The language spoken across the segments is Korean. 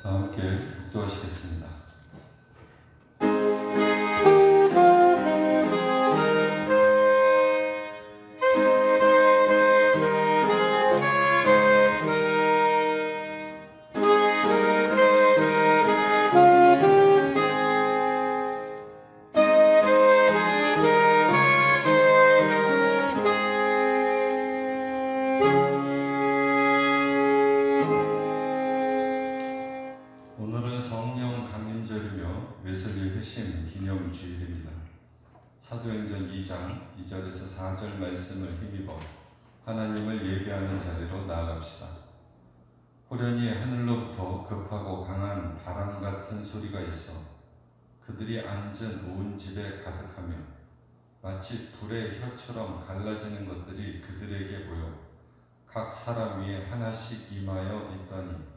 다 함께 묵도하시겠습니다. 오늘은 성령 강림절이며 웨슬리 회심 기념주일입니다. 사도행전 2장 2절에서 4절 말씀을 힘입어 하나님을 예배하는 자리로 나아갑시다. 호련히 하늘로부터 급하고 강한 바람 같은 소리가 있어 그들이 앉은 온 집에 가득하며 마치 불의 혀처럼 갈라지는 것들이 그들에게 보여 각 사람 위에 하나씩 임하여 있더니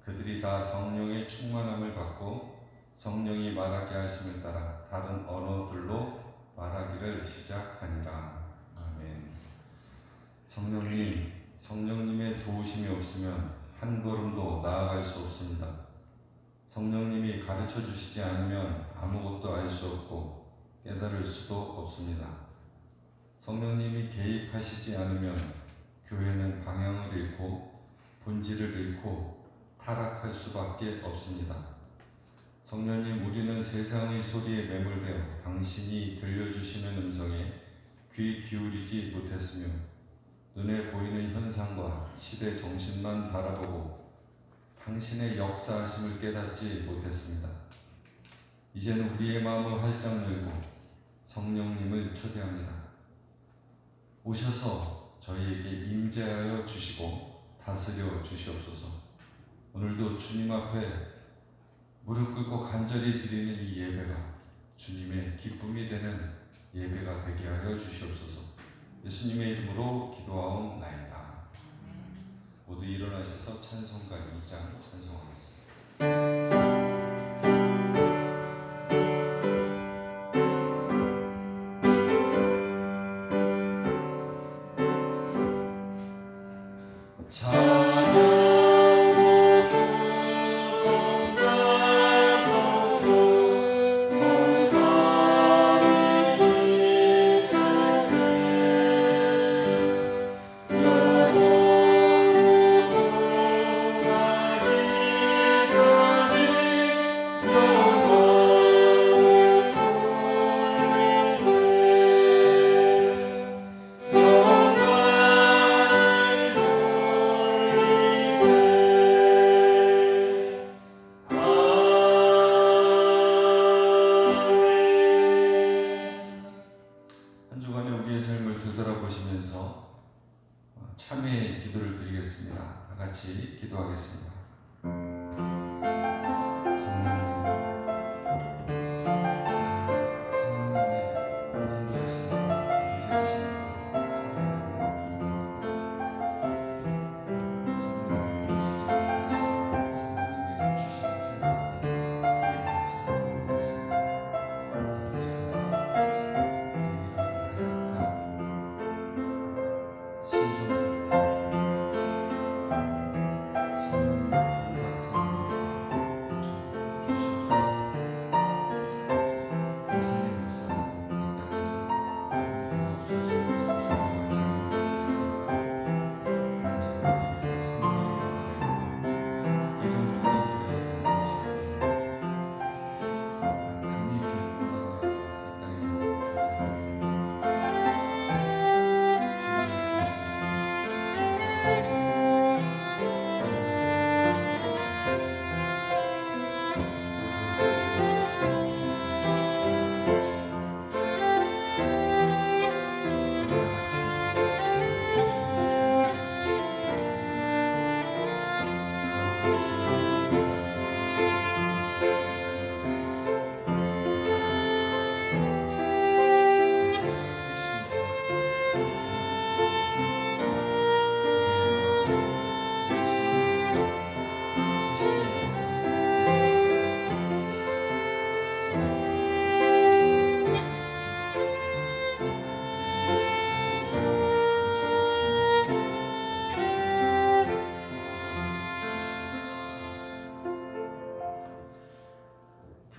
그들이 다 성령의 충만함을 받고 성령이 말하게 하심을 따라 다른 언어들로 말하기를 시작하니라. 아멘. 성령님의 도우심이 없으면 한 걸음도 나아갈 수 없습니다. 성령님이 가르쳐 주시지 않으면 아무것도 알 수 없고 깨달을 수도 없습니다. 성령님이 개입하시지 않으면 교회는 방향을 잃고 본질을 잃고 타락할 수밖에 없습니다. 성령님, 우리는 세상의 소리에 매몰되어 당신이 들려주시는 음성에 귀 기울이지 못했으며 눈에 보이는 현상과 시대 정신만 바라보고 당신의 역사하심을 깨닫지 못했습니다. 이제는 우리의 마음을 활짝 열고 성령님을 초대합니다. 오셔서 저희에게 임재하여 주시고 다스려 주시옵소서. 오늘도 주님 앞에 무릎 꿇고 간절히 드리는 이 예배가 주님의 기쁨이 되는 예배가 되게 하여 주시옵소서. 예수님의 이름으로 기도하옵나이다. 모두 일어나셔서 찬송가 2장 찬송하겠습니다. 한 주간에 우리의 삶을 되돌아보시면서 참회의 기도를 드리겠습니다. 다 같이 기도하겠습니다.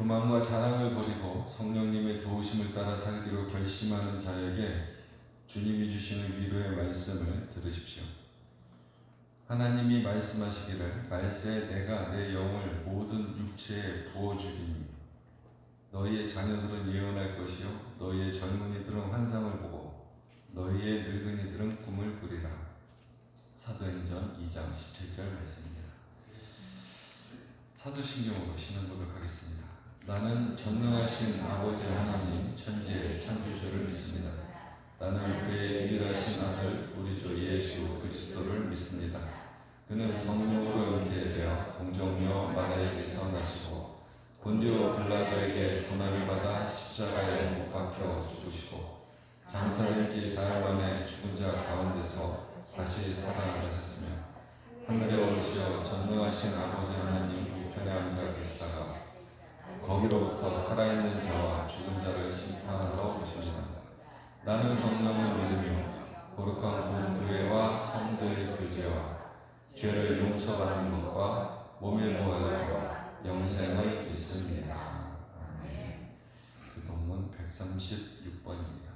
교만과 자랑을 버리고 성령님의 도우심을 따라 살기로 결심하는 자에게 주님이 주시는 위로의 말씀을 들으십시오. 하나님이 말씀하시기를 말세 내가 내 영을 모든 육체에 부어주리니 너희의 자녀들은 예언할 것이요 너희의 젊은이들은 환상을 보고 너희의 늙은이들은 꿈을 꾸리라. 사도행전 2장 17절 말씀입니다. 사도신경으로 신앙 고백하겠습니다. 나는 전능하신 아버지 하나님 천지의 창조주를 믿습니다. 나는 그의 유일하신 아들 우리 주 예수 그리스도를 믿습니다. 그는 성령으로 잉태되어 동정녀 마리아에게서 나시고 본디오 빌라도에게 고난을 받아 십자가에 못 박혀 죽으시고 장사된 지 사흘 만에 죽은 자 가운데서 다시 살아나셨으며 하늘에 오르시어 전능하신 아버지 하나님 우편에 앉아 계시다가 거기로부터 살아있는 자와 죽은 자를 심판하러 오십니다. 나는 성령을 믿으며 거룩한 공교회와 성도의 교제와 죄를 용서받는 것과 몸의 부활과 영생을 믿습니다. 아멘. 교독문 136번입니다.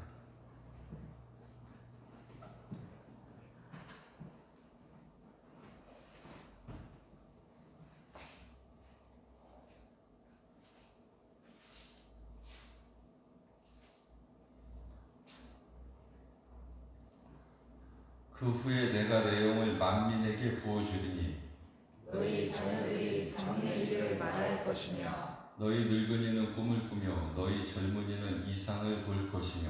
그 후에 내가 내 영을 만민에게 부어주리니 너희 자녀들이 장래일을 말할 것이며 너희 늙은이는 꿈을 꾸며 너희 젊은이는 이상을 볼 것이며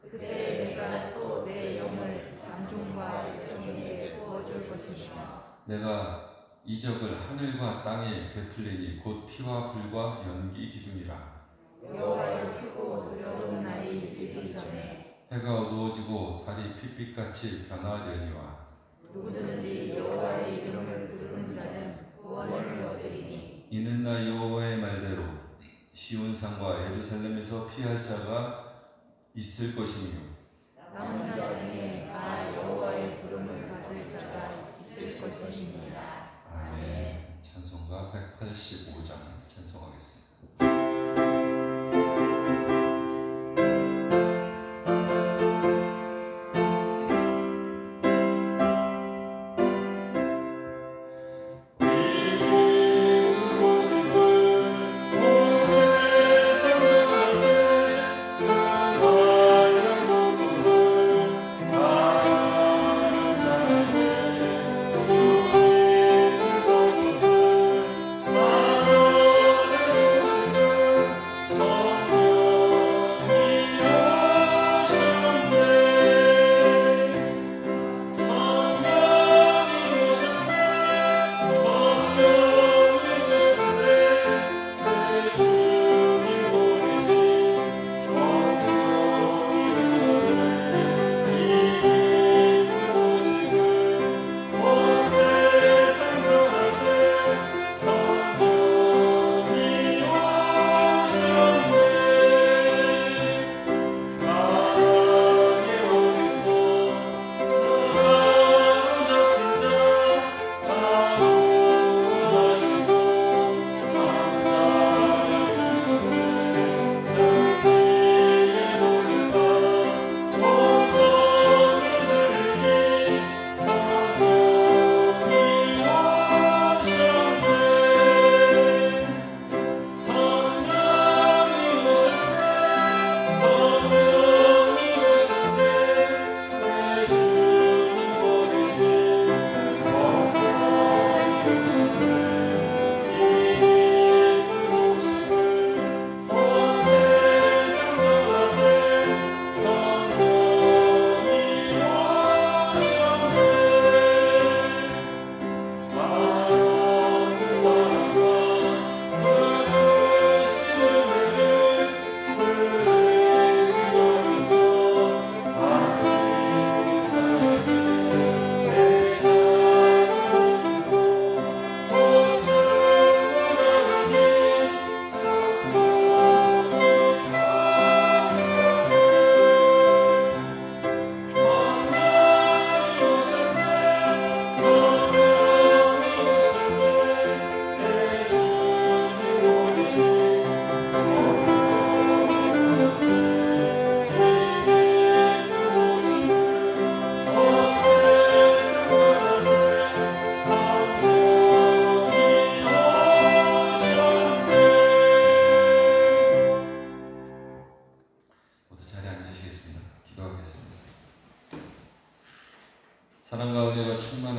그때 내가 또 내 영을 남종과 여종에게 부어줄 것이며 내가 이적을 하늘과 땅에 베풀리니 곧 피와 불과 연기 기둥이라. 여호와의 크고 두려운 날이 이르기 전에 해가 어두워지고 달이 핏빛같이 변화되니와 누구든지 여호와의 이름을 부르는 자는 구원을 얻으리니 이는 나 여호와의 말대로 시온산과 예루살렘에서 피할 자가 있을 것이며 남은 자 중에 나 여호와의 부름을 받을 자가 있을 것입니다. 아멘. 찬송가 185장 찬송하겠습니다.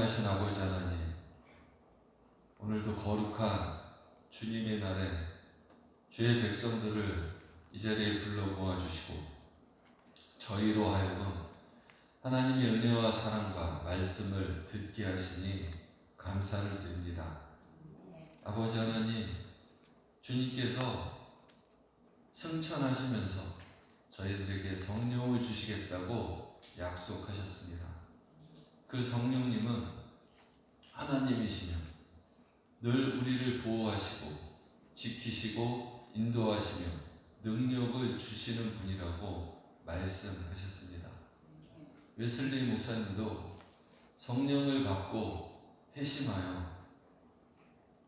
존귀하신 아버지 하나님, 오늘도 거룩한 주님의 날에 주의 백성들을 이 자리에 불러 모아주시고 저희로 하여금 하나님의 은혜와 사랑과 말씀을 듣게 하시니 감사를 드립니다. 아버지 하나님, 주님께서 승천하시면서 저희들에게 성령을 주시겠다고 약속하셨습니다. 그 성령님은 하나님이시며 늘 우리를 보호하시고 지키시고 인도하시며 능력을 주시는 분이라고 말씀하셨습니다. 웨슬리 목사님도 성령을 받고 회심하여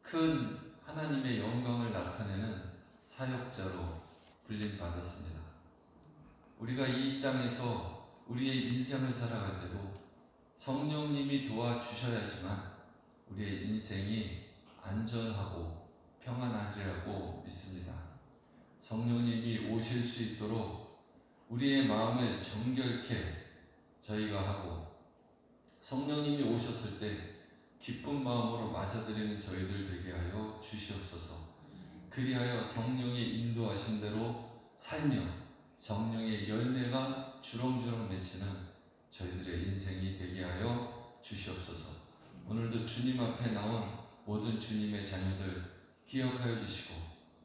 큰 하나님의 영광을 나타내는 사역자로 불림받았습니다. 우리가 이 땅에서 우리의 인생을 살아갈 때도 성령님이 도와주셔야지만 우리의 인생이 안전하고 평안하리라고 믿습니다. 성령님이 오실 수 있도록 우리의 마음을 정결케 저희가 하고, 성령님이 오셨을 때 기쁜 마음으로 맞아들이는 저희들 되게 하여 주시옵소서. 그리하여 성령의 인도하신 대로 살며 성령의 열매가 주렁주렁 맺히는 저희들의 인생이 되게 하여 주시옵소서. 오늘도 주님 앞에 나온 모든 주님의 자녀들 기억하여 주시고,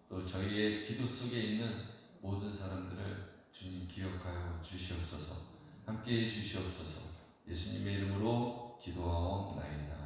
또 저희의 기도 속에 있는 모든 사람들을 주님 기억하여 주시옵소서. 함께해 주시옵소서. 예수님의 이름으로 기도하옵나이다.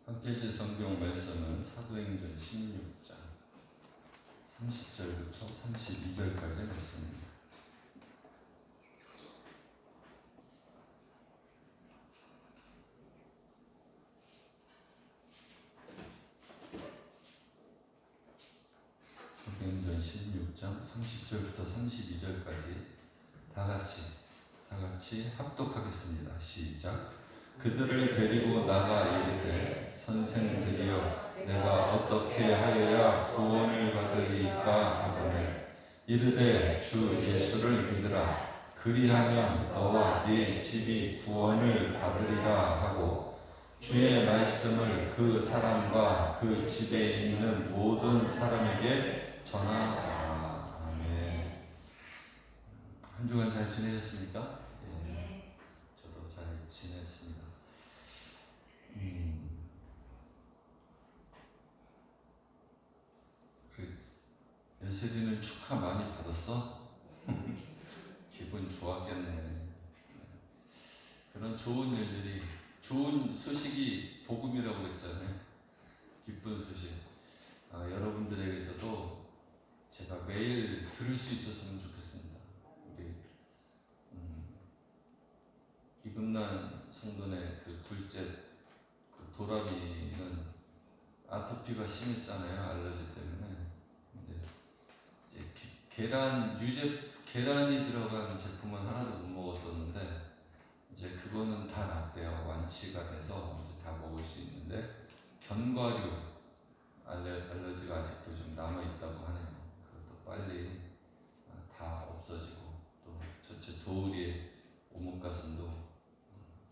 함께 하실 성경 말씀은 사도행전 16장 30절부터 32절까지 말씀입니다. 사도행전 16장 30절부터 32절까지 다 같이 합독하겠습니다. 시작. 그들을 데리고 나가 이르되 선생들이여 내가 어떻게 하여야 구원을 받으리까 하거늘 이르되 주 예수를 믿으라. 그리하면 너와 네 집이 구원을 받으리라 하고 주의 말씀을 그 사람과 그 집에 있는 모든 사람에게 전하더라. 아멘. 한 주간 잘 지내셨습니까? 네. 저도 잘 지냈습니다. 예슬이는 축하 많이 받았어? 기분 좋았겠네. 그런 좋은 일들이, 좋은 소식이 복음이라고 그랬잖아요. 기쁜 소식. 여러분들에게서도 제가 매일 들을 수 있었으면 좋겠습니다. 우리 이금란 성도네 그 둘째 그 도라미는 아토피가 심했잖아요. 알러지 때문에. 근데 이제 계란이 들어간 제품은 하나도 못 먹었었는데 이제 그거는 다 낫대요. 완치가 돼서 이제 다 먹을 수 있는데 견과류 알러지가 아직도 좀 남아 있다고 하네요. 그것도 빨리 다 없어지고, 또 전체 도우리의 오목가슴도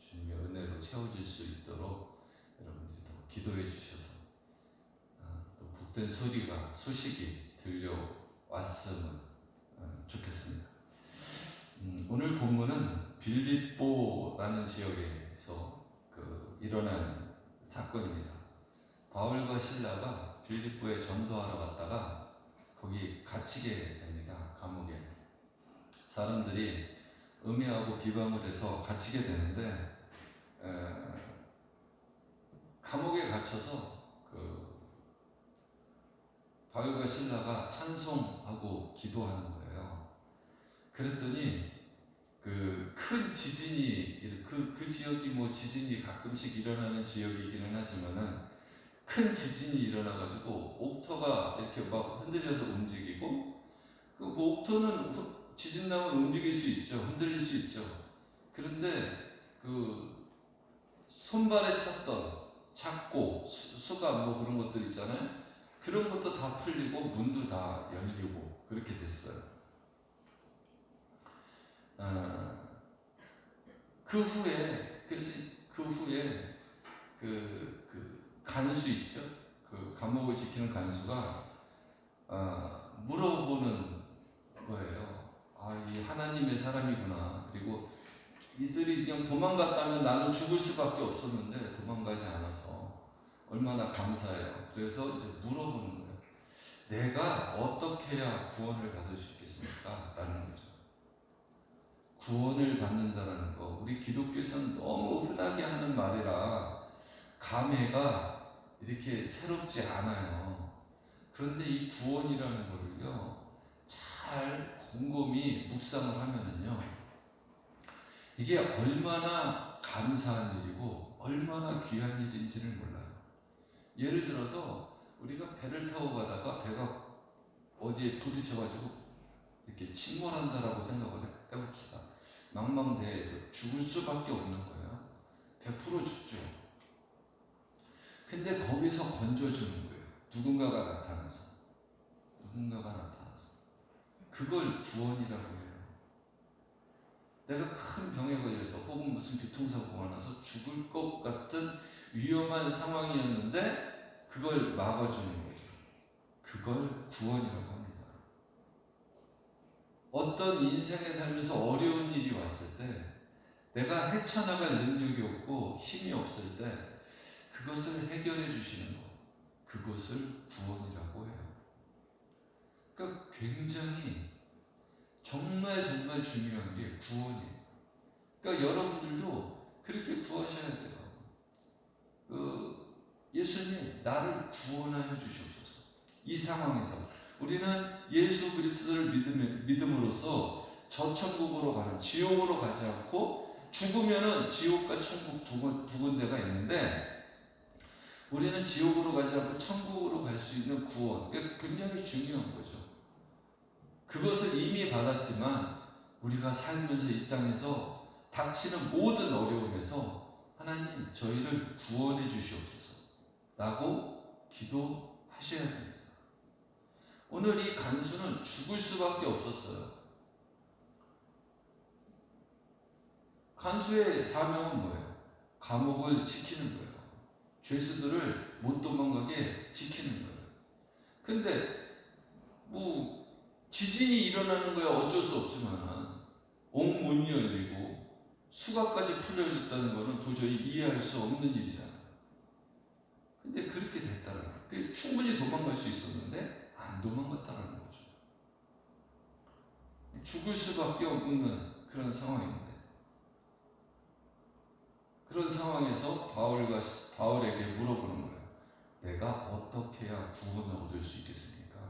주님의 은혜로 채워질 수 있도록 여러분들이 더 기도해 주셔서 또 복된 소식이 들려왔으면 좋겠습니다. 오늘 본문은 빌립보라는 지역에서 일어난 사건입니다. 바울과 실라가 빌립보에 전도하러 갔다가 거기 갇히게 됩니다. 감옥에. 사람들이 음해하고 비방을 해서 갇히게 되는데 감옥에 갇혀서 바울과 실라가 찬송하고 기도하는 거예요. 그랬더니 큰 지진이 그 지역이 뭐 지진이 가끔씩 일어나는 지역이기는 하지만은 큰 지진이 일어나가지고 옥토가 이렇게 막 흔들려서 움직이고 뭐 옥토는 지진 나면 움직일 수 있죠. 흔들릴 수 있죠. 그런데 손발에 찼던 작고 수갑 뭐 그런 것들 있잖아요. 그런 것도 다 풀리고 문도 다 열리고 그렇게 됐어요. 그 후에 간수 있죠. 감옥을 지키는 간수가 물어보는 거예요. 이 하나님의 사람이구나. 그리고 이들이 그냥 도망갔다면 나는 죽을 수밖에 없었는데 도망가지 않아서 얼마나 감사해요. 그래서 이제 물어보는 거예요. 내가 어떻게 해야 구원을 받을 수 있겠습니까? 라는 거죠. 구원을 받는다라는 거, 우리 기독교에서는 너무 흔하게 하는 말이라 감회가 이렇게 새롭지 않아요. 그런데 이 구원이라는 거를요, 잘 곰곰이 묵상을 하면은요, 이게 얼마나 감사한 일이고 얼마나 귀한 일인지를 몰라요. 예를 들어서 우리가 배를 타고 가다가 배가 어디에 부딪혀가지고 이렇게 침몰한다라고 생각을 해봅시다. 망망대해에서 죽을 수밖에 없는 거예요. 100% 죽죠. 근데 거기서 건져주는 거예요. 누군가가 나타나서. 그걸 구원이라고 해요. 내가 큰 병에 걸려서 혹은 무슨 교통사고가 나서 죽을 것 같은 위험한 상황이었는데 그걸 막아주는 거죠. 그걸 구원이라고 합니다. 어떤 인생의 삶에서 어려운 일이 왔을 때 내가 헤쳐나갈 능력이 없고 힘이 없을 때 그것을 해결해 주시는 것, 그것을 구원이라고 해요. 그러니까 굉장히 정말 중요한 게 구원이에요. 그러니까 여러분들도 그렇게 구하셔야 돼요. 예수님 나를 구원하여 주시옵소서. 이 상황에서 우리는 예수 그리스도를 믿음으로써 저 천국으로 가는, 지옥으로 가지 않고 죽으면은 지옥과 천국 두 군데가 있는데 우리는 지옥으로 가지 않고 천국으로 갈 수 있는 구원, 그게 굉장히 중요한 거죠. 그것을 이미 받았지만 우리가 살면서 이 땅에서 닥치는 모든 어려움에서 하나님 저희를 구원해 주시옵소서 라고 기도하셔야 됩니다. 오늘 이 간수는 죽을 수밖에 없었어요. 간수의 사명은 뭐예요? 감옥을 지키는 거예요. 죄수들을 못 도망가게 지키는 거예요. 근데 뭐 지진이 일어나는 거야 어쩔 수 없지만 옥문이 열리고 수갑까지 풀려졌다는 것은 도저히 이해할 수 없는 일이잖아요. 근데 그렇게 됐다는 거예요. 충분히 도망갈 수 있었는데 안 도망갔다는 거죠. 죽을 수밖에 없는 그런 상황인데, 그런 상황에서 바울에게 물어보는 거예요. 내가 어떻게 해야 구원을 얻을 수 있겠습니까?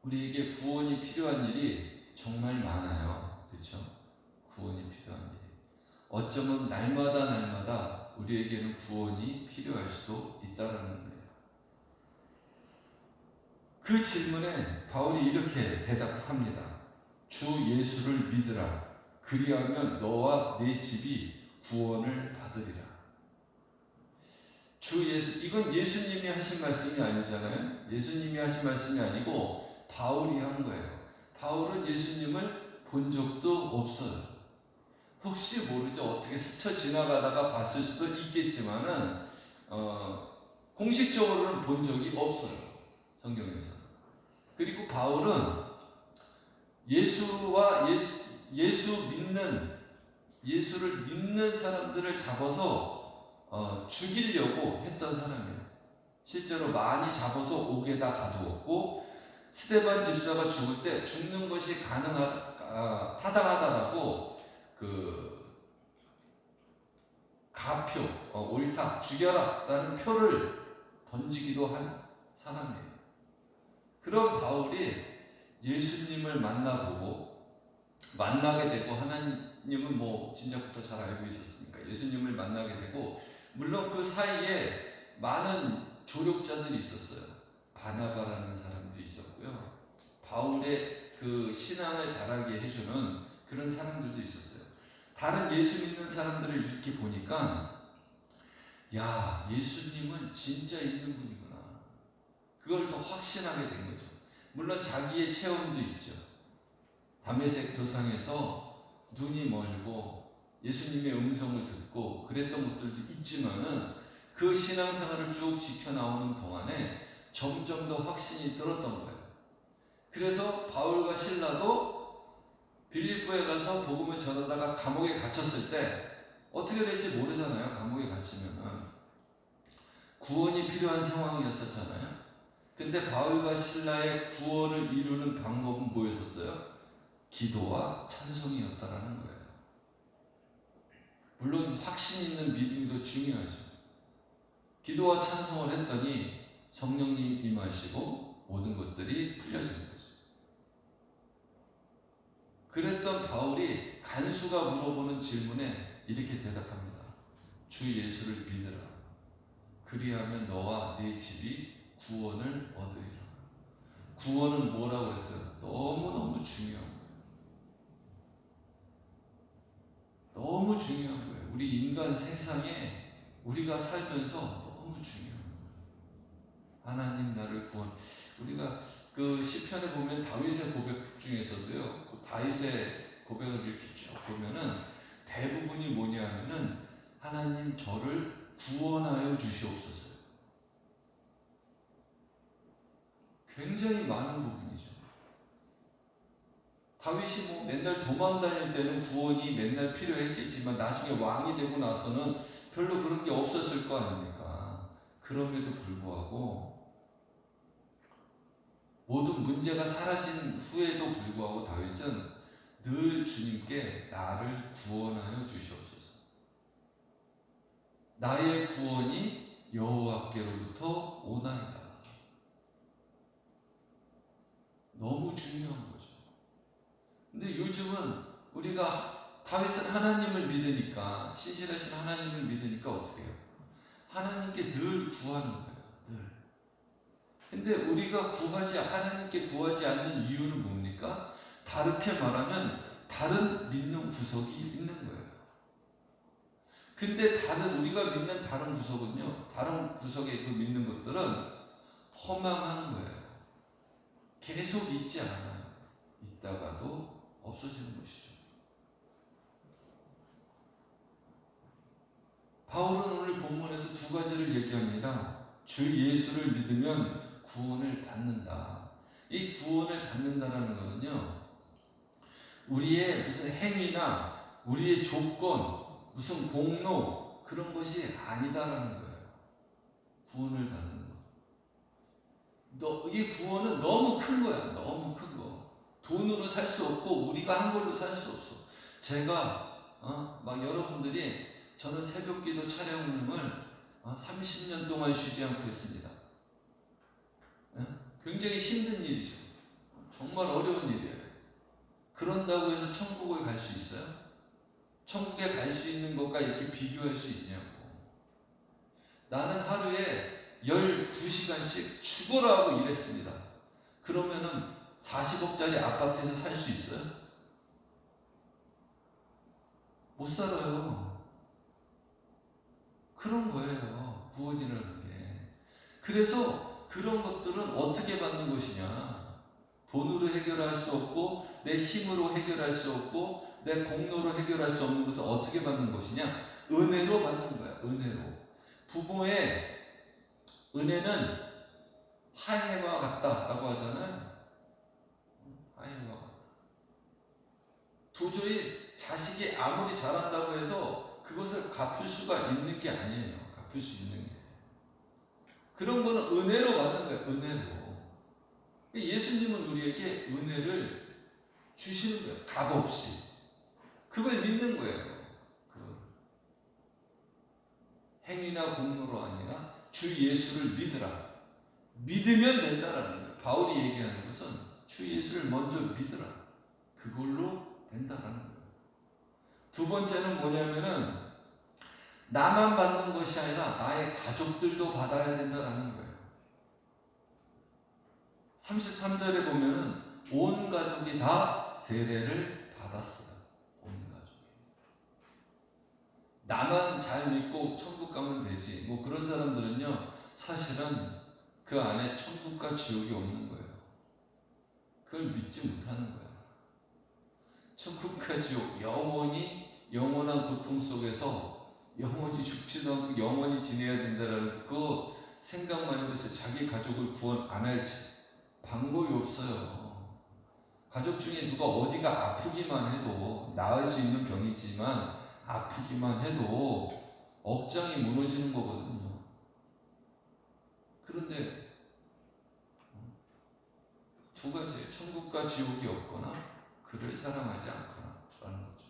우리에게 구원이 필요한 일이 정말 많아요. 그렇죠? 구원이 필요한 일이. 어쩌면 날마다 우리에게는 구원이 필요할 수도 있다는 거예요. 그 질문에 바울이 이렇게 대답합니다. 주 예수를 믿으라. 그리하면 너와 네 집이 구원을 받으리라. 주 예수, 이건 예수님이 하신 말씀이 아니잖아요. 예수님이 하신 말씀이 아니고 바울이 한 거예요. 바울은 예수님을 본 적도 없어요. 혹시 모르죠. 어떻게 스쳐 지나가다가 봤을 수도 있겠지만은 공식적으로는 본 적이 없어요. 성경에서. 그리고 바울은 예수를 믿는 사람들을 잡아서 죽이려고 했던 사람이에요. 실제로 많이 잡아서 옥에다 가두었고, 스데반 집사가 죽을 때 죽는 것이 타당하다라고 그 가표, 옳다, 죽여라 라는 표를 던지기도 한 사람이에요. 그런 바울이 예수님을 만나게 되고, 하나님은 뭐 진작부터 잘 알고 있었으니까 예수님을 만나게 되고, 물론 그 사이에 많은 조력자들이 있었어요. 바나바라는 사람도 있었고요. 바울의 그 신앙을 자라게 해주는 그런 사람들도 있었어요. 다른 예수 믿는 사람들을 이렇게 보니까, 야, 예수님은 진짜 있는 분이구나. 그걸 더 확신하게 된 거죠. 물론 자기의 체험도 있죠. 다메섹 도상에서 눈이 멀고 예수님의 음성을 듣고 그랬던 것들도 있지만은, 그 신앙생활을 쭉 지켜나오는 동안에 점점 더 확신이 들었던 거예요. 그래서 바울과 실라도 빌립보에 가서 복음을 전하다가 감옥에 갇혔을 때, 어떻게 될지 모르잖아요. 감옥에 갇히면은 구원이 필요한 상황이었었잖아요. 근데 바울과 실라의 구원을 이루는 방법은 뭐였었어요? 기도와 찬송이었다라는 거예요. 물론 확신 있는 믿음도 중요하죠. 기도와 찬송을 했더니 성령님 임하시고 모든 것들이 풀려진 거죠. 그랬던 바울이 간수가 물어보는 질문에 이렇게 대답합니다. 주 예수를 믿으라. 그리하면 너와 네 집이 구원을 얻으리라. 구원은 뭐라고 했어요? 너무너무 중요한 거예요. 너무 중요한 거예요. 우리 인간 세상에 우리가 살면서 너무 중요한 거예요. 하나님 나를 구원. 우리가 그 시편에 보면 다윗의 고백 중에서도요, 그 다윗의 고백을 이렇게 쭉 보면은 대부분이 뭐냐면은 하나님 저를 구원하여 주시옵소서. 굉장히 많은 부분이죠. 다윗이 뭐 맨날 도망 다닐 때는 구원이 맨날 필요했겠지만, 나중에 왕이 되고 나서는 별로 그런 게 없었을 거 아닙니까? 그럼에도 불구하고, 모든 문제가 사라진 후에도 불구하고 다윗은 늘 주님께 나를 구원하여 주시옵소서. 나의 구원이 여호와께로부터 오나이다. 너무 중요한 거죠. 근데 요즘은 우리가 다윗은 하나님을 믿으니까, 신실하신 하나님을 믿으니까 어떻게 해요? 하나님께 늘 구하는 거예요. 늘. 근데 우리가 하나님께 구하지 않는 이유는 뭡니까? 다르게 말하면 다른 믿는 구석이 있는 거예요. 근데 우리가 믿는 다른 구석은요, 다른 구석에 그 믿는 것들은 허망한 거예요. 계속 있지 않아요. 있다가도 없어지는 것이죠. 바울은 오늘 본문에서 두 가지를 얘기합니다. 주 예수를 믿으면 구원을 받는다. 이 구원을 받는다라는 것은요, 우리의 무슨 행위나 우리의 조건, 무슨 공로, 그런 것이 아니다라는 거예요. 구원을 받는 거. 이 구원은 너무 큰 거야. 너무 큰 거. 돈으로 살 수 없고 우리가 한 걸로 살 수 없어. 제가 막 여러분들이, 저는 새벽기도 촬영을 30년 동안 쉬지 않고 했습니다. 굉장히 힘든 일이죠. 정말 어려운 일이에요. 그런다고 해서 천국을 갈 수 있어요? 천국에 갈 수 있는 것과 이렇게 비교할 수 있냐고. 나는 하루에 12시간씩 죽어라 하고 일했습니다. 그러면은 40억짜리 아파트에서 살 수 있어요? 못 살아요. 그런 거예요. 구원이라는 게. 그래서 그런 것들은 어떻게 받는 것이냐? 돈으로 해결할 수 없고, 내 힘으로 해결할 수 없고, 내 공로로 해결할 수 없는 것을 어떻게 받는 것이냐? 은혜로 받는 거야. 은혜로. 부모의 은혜는 하해와 같다라고 하잖아요. 하해와 같다. 도저히 자식이 아무리 잘한다고 해서 그것을 갚을 수가 있는 게 아니에요. 갚을 수 있는 게. 그런 거는 은혜로 받는 거예요. 은혜로. 예수님은 우리에게 은혜를 주시는 거예요. 값없이. 그걸 믿는 거예요. 그걸. 행위나 공로로 아니라 주 예수를 믿으라. 믿으면 된다라는 거예요. 바울이 얘기하는 것은 주 예수를 먼저 믿으라. 그걸로 된다라는 거예요. 두 번째는 뭐냐면은 나만 받는 것이 아니라 나의 가족들도 받아야 된다라는 거예요. 33절에 보면은 온 가족이 다 세례를 받았어요. 온 가족이. 나만 잘 믿고 천국 가면 되지. 뭐 그런 사람들은요, 사실은 그 안에 천국과 지옥이 없는 거예요. 그걸 믿지 못하는 거예요. 천국과 지옥, 영원한 고통 속에서 영원히 죽지도 않고 영원히 지내야 된다라는 그 생각만 해서 자기 가족을 구원 안 할지 방법이 없어요. 가족 중에 누가 어디가 아프기만 해도, 나을 수 있는 병이지만 아프기만 해도 억장이 무너지는 거거든요. 그런데 두 가지, 천국과 지옥이 없거나 그를 사랑하지 않거나 라는 거죠.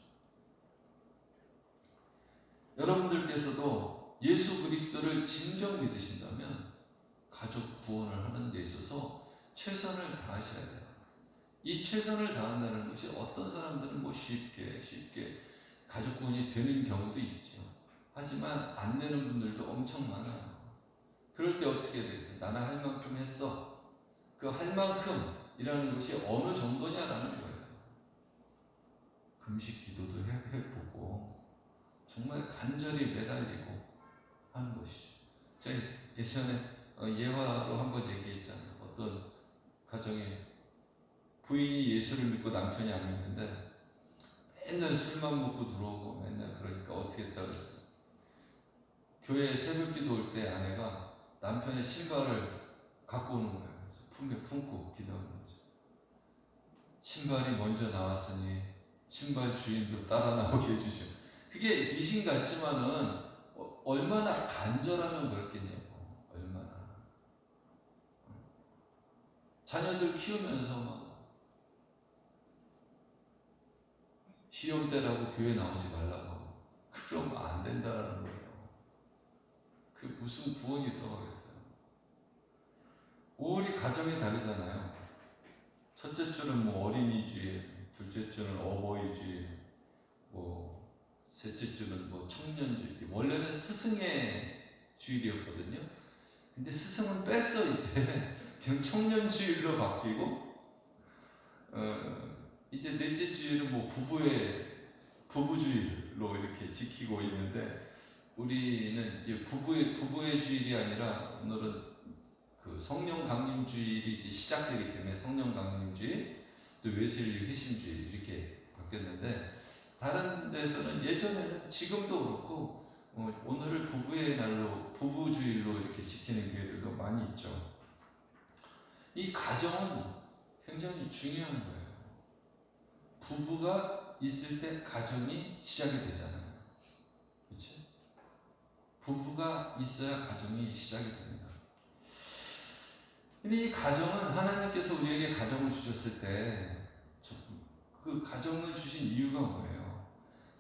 여러분들께서도 예수 그리스도를 진정 믿으신다면 가족 구원을 하는 데 있어서 최선을 다하셔야 돼요. 이 최선을 다한다는 것이 어떤 사람들은 뭐 쉽게 가족 구원이 되는 경우도 있죠. 하지만 안 되는 분들도 엄청 많아요. 그럴 때 어떻게 되겠어요? 나는 할 만큼 했어. 그 할 만큼이라는 것이 어느 정도냐라는 거예요. 금식 기도도 해보고 정말 간절히 매달리고 하는 것이죠. 제가 예전에 예화로 한번 얘기했잖아요. 어떤 가정에 부인이 예수를 믿고 남편이 안 믿는데 맨날 술만 먹고 들어오고 맨날 그러니까 어떻게 했다고 했어요. 교회에 새벽 기도 올 때 아내가 남편의 신발을 갖고 오는 거예요. 그래서 품에 품고 기도하는 거죠. 신발이 먼저 나왔으니 신발 주인도 따라 나오게 해주죠. 그게 미신 같지만은 얼마나 간절하면 그렇겠냐고. 얼마나. 자녀들 키우면서 막 시험 때라고 교회 나오지 말라고. 그러면 안 된다는 거예요. 그 무슨 구원이 들어가겠어요. 우리 가정이 다르잖아요. 첫째 주는 뭐 어린이주일, 둘째 주는 어버이주일, 뭐 셋째 주는 뭐 청년주일. 원래는 스승의 주일이었거든요. 근데 스승은 뺐어 이제. 그냥 청년주일로 바뀌고, 이제 넷째 주일은 뭐 부부주일로 이렇게 지키고 있는데, 우리는 이제 부부의 주일이 아니라 오늘은 그 성령 강림 주일이 이제 시작되기 때문에 성령 강림 주일, 또 웨슬리 회심 주일 이렇게 바뀌었는데, 다른 데서는 예전에는 지금도 그렇고 오늘을 부부의 날로 부부주일로 이렇게 지키는 교회들도 많이 있죠. 이 가정은 굉장히 중요한 거예요. 부부가 있을 때 가정이 시작이 되잖아요. 그렇죠? 부부가 있어야 가정이 시작이 됩니다. 근데 이 가정은 하나님께서 우리에게 가정을 주셨을 때 그 가정을 주신 이유가 뭐예요?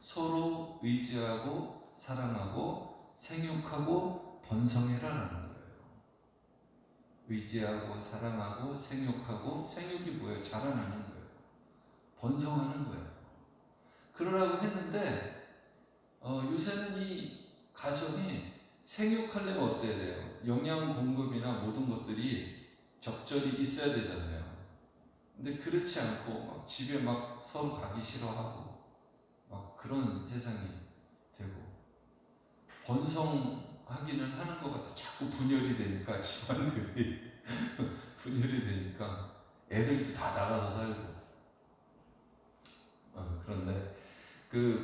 서로 의지하고 사랑하고 생육하고 번성해라라는 거예요. 의지하고 사랑하고 생육하고, 생육이 뭐예요? 자라나는 거예요. 번성하는 거예요. 그러라고 했는데 요새는 이 가정이 생육하려면 어때야 돼요? 영양 공급이나 모든 것들이 적절히 있어야 되잖아요. 근데 그렇지 않고 막 집에 막 서로 가기 싫어하고 막 그런 세상이 되고, 번성하기는 하는 것 같아. 자꾸 분열이 되니까 집안들이 분열이 되니까 애들도 다 나가서 살고. 그런데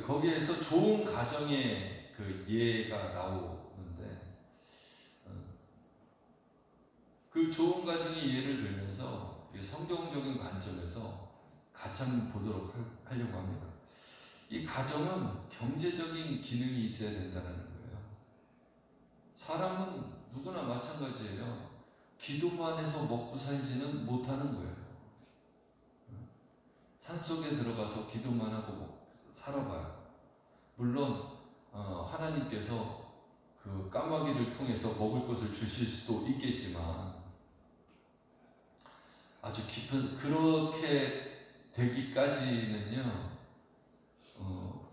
거기에서 좋은 가정의 그 예가 나오는데, 그 좋은 가정의 예를 들면서 성경적인 관점에서 같이 한번 보도록 하려고 합니다. 이 가정은 경제적인 기능이 있어야 된다는 거예요. 사람은 누구나 마찬가지예요. 기도만 해서 먹고 살지는 못하는 거예요. 산속에 들어가서 기도만 하고 살아봐요. 물론 하나님께서 그 까마귀를 통해서 먹을 것을 주실 수도 있겠지만 아주 깊은 그렇게 되기까지는요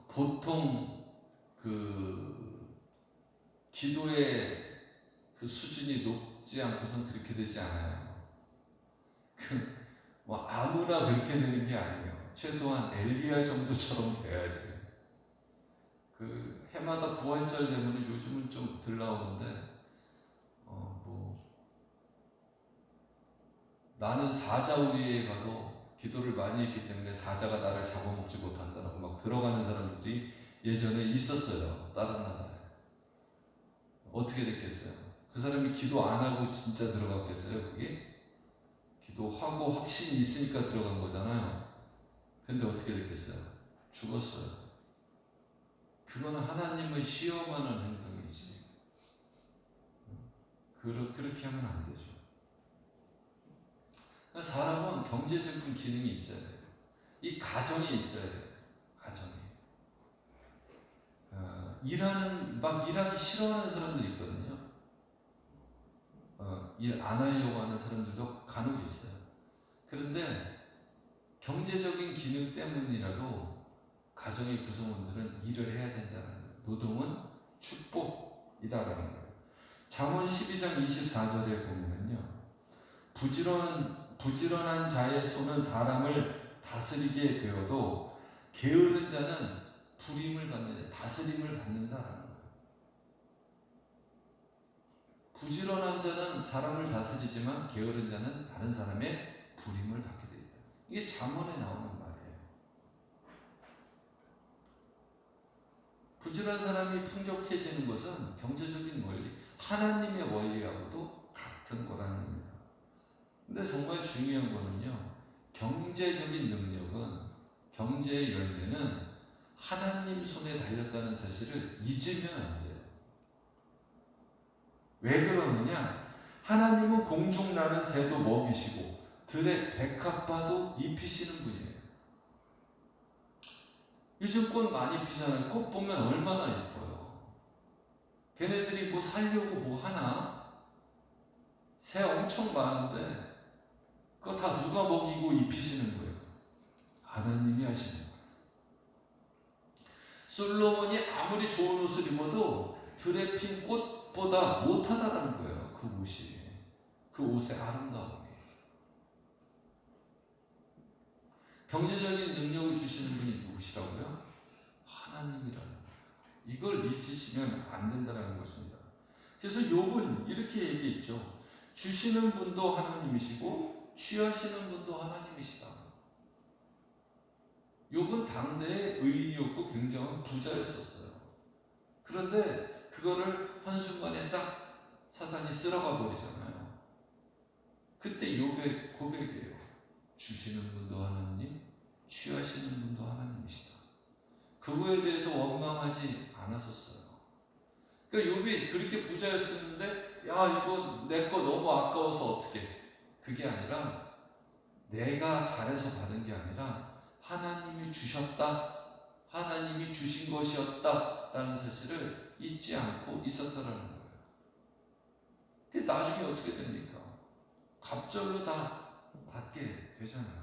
보통 그 기도의 그 수준이 높지 않고선 그렇게 되지 않아요. 뭐 아무나 그렇게 되는 게 아니에요. 최소한 엘리야 정도처럼 돼야지. 그 해마다 부활절 되면 요즘은 좀 덜 나오는데 뭐 나는 사자우리에 가도 기도를 많이 했기 때문에 사자가 나를 잡아먹지 못한다라고 막 들어가는 사람들이 예전에 있었어요. 다른 나라에. 어떻게 됐겠어요? 그 사람이 기도 안 하고 진짜 들어갔겠어요? 그게? 기도하고 확신이 있으니까 들어간 거잖아요. 근데 어떻게 됐겠어요? 죽었어요. 그거는 하나님을 시험하는 행동이지. 그렇게 하면 안 되죠. 사람은 경제적인 기능이 있어야 돼요. 이 가정이 있어야 돼요. 가정이. 막 일하기 싫어하는 사람들 있거든요. 일 안 하려고 하는 사람들도 간혹 있어요. 그런데 경제적인 기능 때문이라도 가정의 구성원들은 일을 해야 된다는 거예요. 노동은 축복이다라는 거예요. 잠언 12장 24절에 보면요. 부지런한 자의 손은 사람을 다스리게 되어도 게으른 자는 다스림을 받는다라는 거예요. 부지런한 자는 사람을 다스리지만 게으른 자는 다른 사람의 부림을 받게 되어 있다. 이게 잠언에 나오는 말이에요. 부지런한 사람이 풍족해지는 것은 경제적인 원리, 하나님의 원리하고도 같은 거라는 겁니다. 근데 정말 중요한 거는요, 경제적인 능력은, 경제의 열매는 하나님 손에 달렸다는 사실을 잊으면 안 돼요. 왜 그러느냐? 하나님은 공중 나는 새도 먹이시고 들의 백합화도 입히시는 분이에요. 요즘 꽃 많이 피잖아요. 꽃 보면 얼마나 예뻐요. 걔네들이 뭐 살려고 뭐 하나? 새 엄청 많은데 그거 다 누가 먹이고 입히시는 거예요? 하나님이 하시는 거예요. 솔로몬이 아무리 좋은 옷을 입어도 들에 핀 꽃보다 못하다라는 거예요. 그 옷이. 그 옷의 아름다움이. 경제적인 능력을 주시는 분이 누구시라고요? 하나님이라는 거예요. 이걸 잊으시면 안 된다는 것입니다. 그래서 욥은 이렇게 얘기했죠. 주시는 분도 하나님이시고 취하시는 분도 하나님이시다. 욥은 당대의 의인이었고 굉장한 부자였었어요. 그런데 그거를 한순간에 싹 사단이 쓸어가 버리잖아요. 그때 욥의 고백이에요. 주시는 분도 하나님, 취하시는 분도 하나님이시다. 그거에 대해서 원망하지 않았었어요. 그러니까 욥이 그렇게 부자였었는데 야 이거 내 거 너무 아까워서 어떡해. 그게 아니라 내가 잘해서 받은 게 아니라 하나님이 주셨다. 하나님이 주신 것이었다. 라는 사실을 잊지 않고 있었다라는 거예요. 그게 나중에 어떻게 됩니까? 갑절로 다 받게 되잖아요.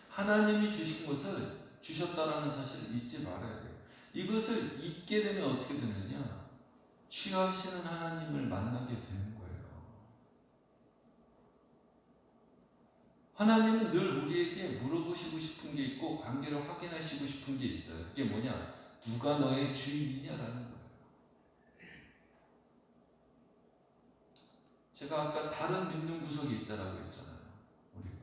하나님이 주신 것을 주셨다라는 사실을 잊지 말아야 돼요. 이것을 잊게 되면 어떻게 되느냐? 취하시는 하나님을 만나게 되는 거예요. 하나님은 늘 우리에게 물어보시고 싶은 게 있고 관계를 확인하시고 싶은 게 있어요. 그게 뭐냐? 누가 너의 주인이냐라는 거예요. 제가 아까 다른 믿는 구석이 있다라고 했잖아요. 우리가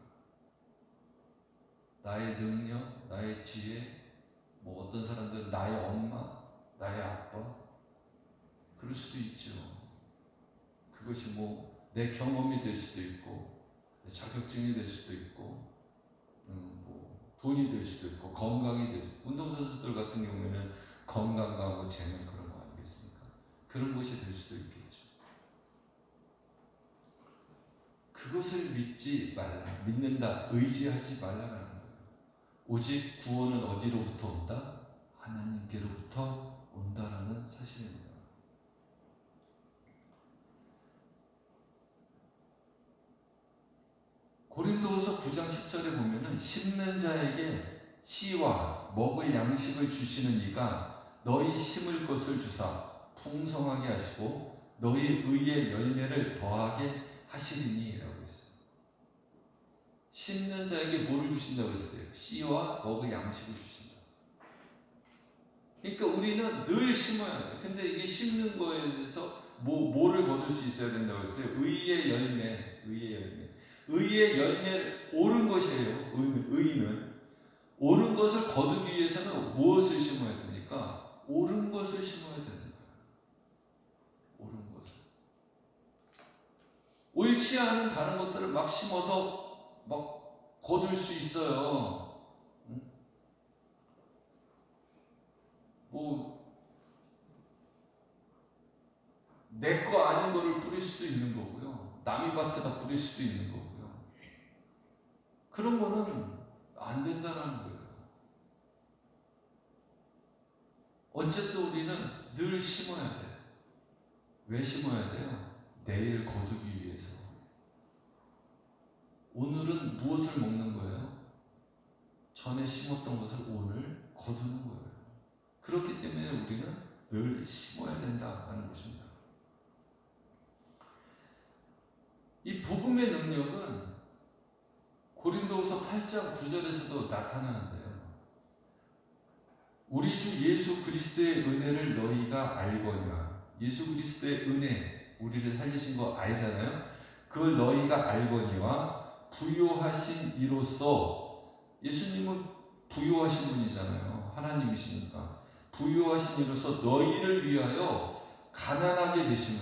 나의 능력, 나의 지혜, 뭐 어떤 사람들은 나의 엄마, 나의 아빠 그럴 수도 있죠. 그것이 뭐 내 경험이 될 수도 있고 내 자격증이 될 수도 있고 뭐 돈이 될 수도 있고 건강이 될 수도 있고 운동선수들 같은 경우에는 건강과 뭐 재능 그런 거 아니겠습니까? 그런 것이 될 수도 있겠죠. 그것을 믿지 말라. 믿는다, 의지하지 말라라는 거예요. 오직 구원은 어디로부터 온다? 하나님께로부터 온다라는 사실입니다. 고린도후서 9장 10절에 보면은 심는 자에게 씨와 먹을 양식을 주시는 이가 너희 심을 것을 주사 풍성하게 하시고 너희 의의 열매를 더하게 하시리니 라고 했어요. 심는 자에게 뭐를 주신다고 했어요? 씨와 먹을 양식을 주신다. 그러니까 우리는 늘 심어야 돼요. 근데 이게 심는 거에 대해서 뭐를 거둘 수 있어야 된다고 했어요? 의의 열매, 의의 열매. 의의 열매, 옳은 것이에요. 의는 옳은 것을 거두기 위해서는 무엇을 심어야 됩니까? 옳은 것을 심어야 됩니다. 옳은 것을. 옳지 않은 다른 것들을 막 심어서 막 거둘 수 있어요. 내 거 아닌 거를 뿌릴 수도 있는 거고요. 남의 밭에다 뿌릴 수도 있는 거고요. 그런 거는 안 된다는 거예요. 어쨌든 우리는 늘 심어야 돼요. 왜 심어야 돼요? 내일 거두기 위해서. 오늘은 무엇을 먹는 거예요? 전에 심었던 것을 오늘 거두는 거예요. 그렇기 때문에 우리는 늘 심어야 된다는 것입니다. 이 복음의 능력은 고린도후서 8장 9절에서도 나타나는데요. 우리 주 예수 그리스도의 은혜를 너희가 알거니와, 예수 그리스도의 은혜, 우리를 살리신 거 알잖아요. 그걸 너희가 알거니와 부요하신 이로써, 예수님은 부요하신 분이잖아요. 하나님이시니까. 부요하신 이로써 너희를 위하여 가난하게 되시는,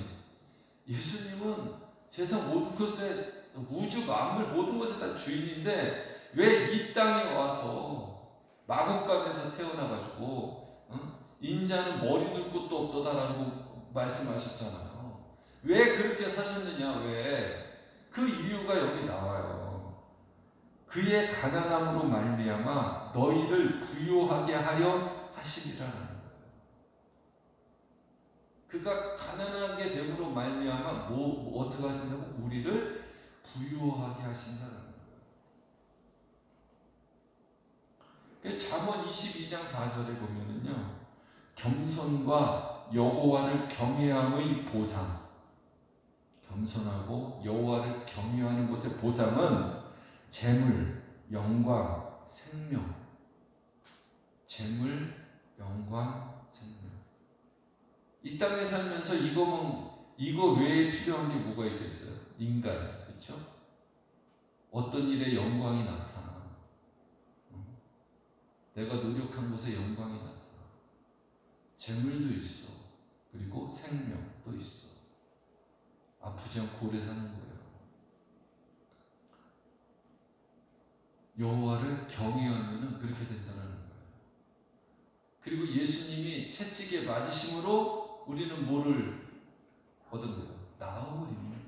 예수님은 세상 모든 것에, 우주 만물 모든 것에 다 주인인데 왜 이 땅에 와서 마국간에서 태어나가지고 인자는 머리 둘 곳도 없도다라고 말씀하셨잖아요. 왜 그렇게 사셨느냐? 왜? 그 이유가 여기 나와요. 그의 가난함으로 말미암아 너희를 부요하게 하려 하시리라는 거예요. 그가 가난하게 됨으로 말미암아 어떻게 하신다고? 우리를 부요하게 하신다는 거예요. 잠언 22장 4절에 보면은요, 겸손과 여호와를 경외함의 보상, 겸손하고 여호와를 경외하는 것의 보상은 재물, 영광, 생명. 재물, 영광, 생명. 이 땅에 살면서 이거 외에 필요한 게 뭐가 있겠어요? 인간, 그렇죠? 어떤 일에 영광이 나타나. 내가 노력한 것에 영광이 나타나. 재물도 있어. 그리고 생명도 있어. 아프지 않고 오래 사는 거예요. 여호와를 경외하면 그렇게 된다는 거예요. 그리고 예수님이 채찍에 맞으심으로 우리는 뭐를 얻은 거예요? 나음을 입는 거예요.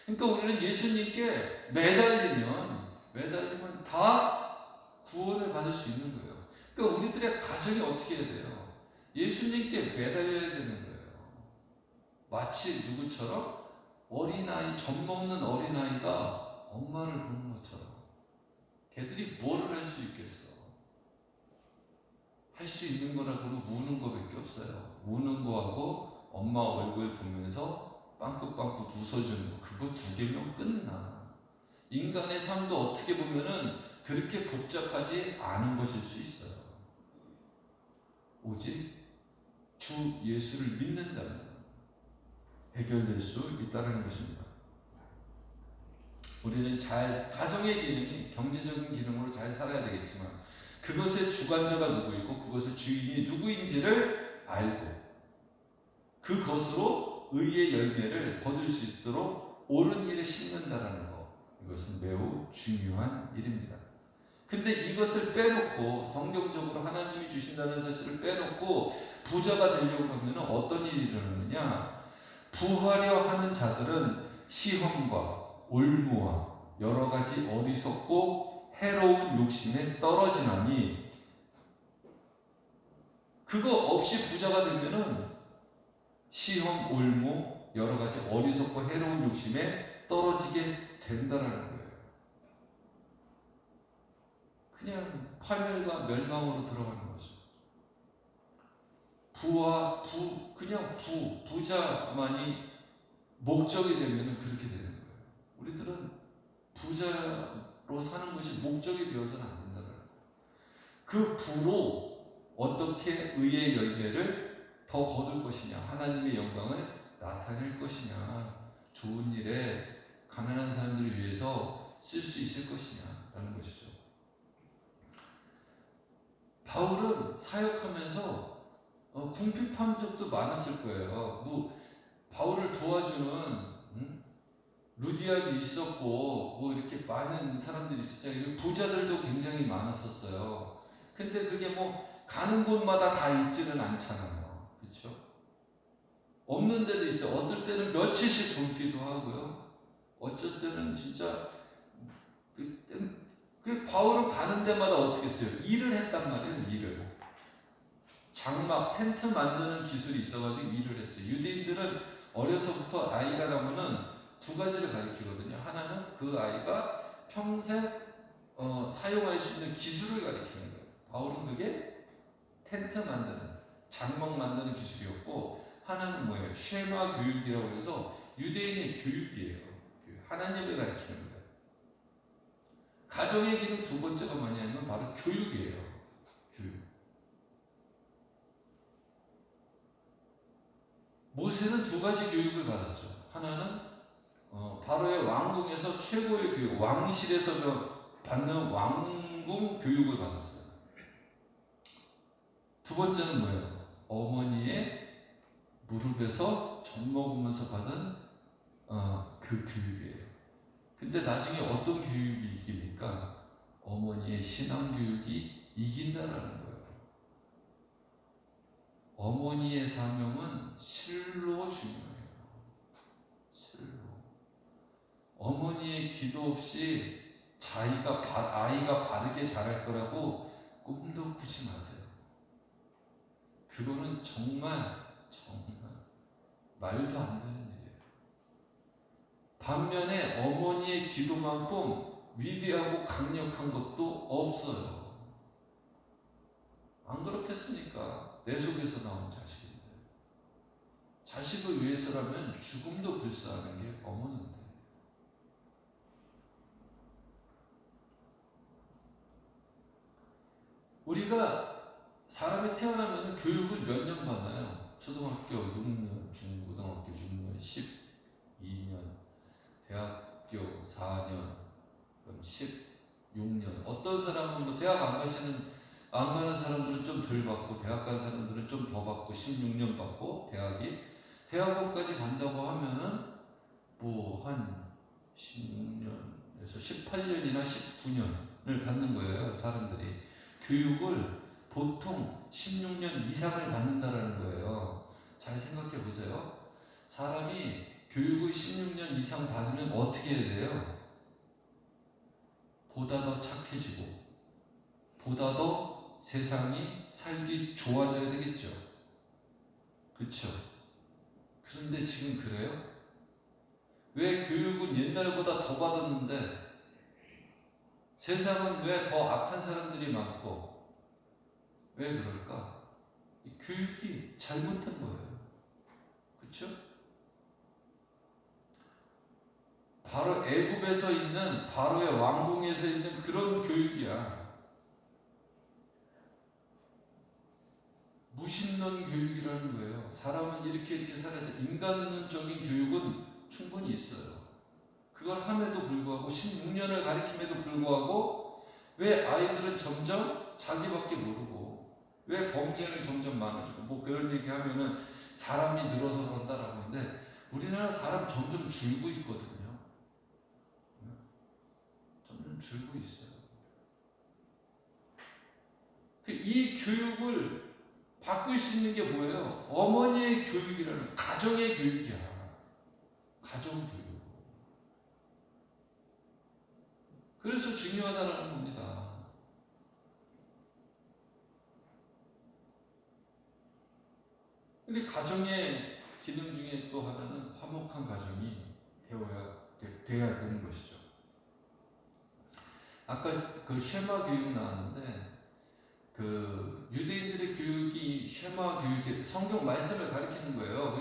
그러니까 우리는 예수님께 매달리면 다 구원을 받을 수 있는 거예요. 그러니까 우리들의 가정이 어떻게 해야 돼요? 예수님께 매달려야 되는 거예요. 마치 누구처럼? 어린아이, 젖 먹는 어린아이가 엄마를 보는 것처럼. 걔들이 뭐를 할 수 있겠어? 할 수 있는 거라고는 우는 거밖에 없어요. 우는 거하고 엄마 얼굴 보면서 빵긋빵긋 웃어주는 거, 그거 2개면 끝나. 인간의 삶도 어떻게 보면은 그렇게 복잡하지 않은 것일 수 있어요. 오직 주 예수를 믿는다면 해결될 수 있다는 것입니다. 우리는 가정의 기능이 경제적인 기능으로 잘 살아야 되겠지만 그것의 주관자가 누구이고 그것의 주인이 누구인지를 알고 그것으로 의의 열매를 거둘 수 있도록 옳은 일을 심는다라는 것, 이것은 매우 중요한 일입니다. 근데 이것을 빼놓고 성경적으로 하나님이 주신다는 사실을 빼놓고 부자가 되려고 하면 어떤 일이 일어나느냐? 부하려 하는 자들은 시험과 올무와 여러 가지 어리석고 해로운 욕심에 떨어지나니, 그거 없이 부자가 되면은 시험, 올무, 여러 가지 어리석고 해로운 욕심에 떨어지게 된다라는 거예요. 그냥 파멸과 멸망으로 들어가는 거죠. 부자만이 목적이 되면 그렇게 되는 거예요. 우리들은 부자로 사는 것이 목적이 되어서는 안 된다는 거예요. 그 부로 어떻게 의의 열매를 더 거둘 것이냐, 하나님의 영광을 나타낼 것이냐, 좋은 일에 가난한 사람들을 위해서 쓸 수 있을 것이냐라는 것이죠. 바울은 사역하면서 궁핍한 적도 많았을 거예요. 바울을 도와주는 루디아도 있었고 이렇게 많은 사람들이 있었잖아요. 부자들도 굉장히 많았었어요. 근데 그게 가는 곳마다 다 있지는 않잖아요. 그렇죠? 없는 데도 있어요. 어떨 때는 며칠씩 굶기도 하고요. 어쩔 때는 진짜 바울은 가는 데마다 어떻게 했어요? 일을 했단 말이에요. 일을. 장막, 텐트 만드는 기술이 있어가지고 일을 했어요. 유대인들은 어려서부터 아이가 나면은 두 가지를 가르치거든요. 하나는 그 아이가 평생 사용할 수 있는 기술을 가르치는 거예요. 바울은 그게 텐트 만드는, 장막 만드는 기술이었고, 하나는 뭐예요? 쉐마 교육이라고 해서 유대인의 교육이에요. 하나님을 가르치는 거예요. 가정의 기능 두 번째가 뭐냐면 바로 교육이에요. 교육. 모세는 두 가지 교육을 받았죠. 하나는 바로의 왕궁에서 최고의 교육, 왕실에서 받는 왕궁 교육을 받았어요. 두 번째는 뭐예요? 어머니의 무릎에서 젖 먹으면서 받은 그 교육이에요. 근데 나중에 어떤 교육이 이깁니까? 어머니의 신앙 교육이 이긴다라는 거예요. 어머니의 사명은 실로 중요해요. 실로. 어머니의 기도 없이 아이가 바르게 자랄 거라고 꿈도 꾸지 마세요. 그거는 정말 말도 안 되는 일이에요. 반면에 어머니의 기도만큼 위대하고 강력한 것도 없어요. 안 그렇겠습니까? 내 속에서 나온 자식인데. 자식을 위해서라면 죽음도 불사하는 게 어머니인데. 우리가 사람이 태어나면 교육을 몇 년 받나요? 초등학교 6년, 중고등학교 6년, 12년, 대학교 4년, 그럼 16년. 어떤 사람은 대학 안 가는 사람들은 좀 덜 받고, 대학 간 사람들은 좀 더 받고, 16년 받고, 대학원까지 간다고 하면은 한 16년에서 18년이나 19년을 받는 거예요, 사람들이. 교육을 보통 16년 이상을 받는다라는 거예요. 잘 생각해 보세요. 사람이 교육을 16년 이상 받으면 어떻게 해야 돼요? 보다 더 착해지고, 보다 더 세상이 살기 좋아져야 되겠죠. 그렇죠? 그런데 지금 그래요? 왜 교육은 옛날보다 더 받았는데 세상은 왜 더 악한 사람들이 많고, 왜 그럴까? 이 교육이 잘못된 거예요. 그렇죠? 바로 애굽에서 있는, 바로의 왕궁에서 있는 그런 교육이야. 무신론 교육이라는 거예요. 사람은 이렇게 살아야 돼. 인간론적인 교육은 충분히 있어요. 그걸 함에도 불구하고 16년을 가르침에도 불구하고 왜 아이들은 점점 자기밖에 모르고, 왜 범죄는 점점 많아지고, 그런 얘기 하면은 사람이 늘어서 그런다라고 하는데, 우리나라 사람 점점 줄고 있거든요. 점점 줄고 있어요. 이 교육을 바꿀 수 있는 게 뭐예요? 어머니의 교육이라는, 가정의 교육이야. 가정 교육. 그래서 중요하다는 겁니다. 근데 가정의 기능 중에 또 하나는 화목한 가정이 돼야 되는 것이죠. 아까 그 쉐마 교육 나왔는데, 그 유대인들의 교육이 쉐마 교육이 성경 말씀을 가리키는 거예요.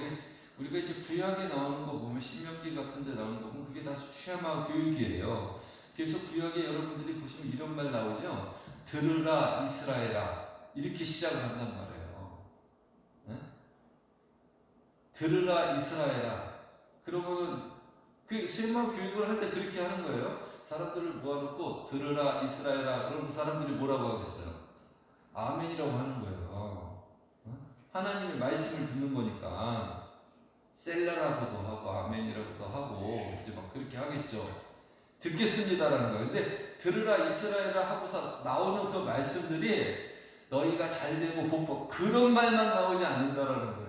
우리가 이제 구약에 나오는 거 보면, 신명기 같은 데 나오는 거 보면 그게 다 쉐마 교육이에요. 그래서 구약에 여러분들이 보시면 이런 말 나오죠. 들으라 이스라엘아, 이렇게 시작을 한단 말이에요. 네? 들으라 이스라엘아. 그러면 그 쉐마 교육을 할 때 그렇게 하는 거예요. 사람들을 모아놓고 들으라 이스라엘아, 그럼 그 사람들이 뭐라고 하겠어요? 아멘이라고 하는 거예요. 하나님의 말씀을 듣는 거니까 셀라라고도 하고 아멘이라고도 하고 이제 막 그렇게 하겠죠. 듣겠습니다라는 거예요. 근데 들으라 이스라엘아 하고서 나오는 그 말씀들이 너희가 잘되고 복받고, 그런 말만 나오지 않는다라는 거예요.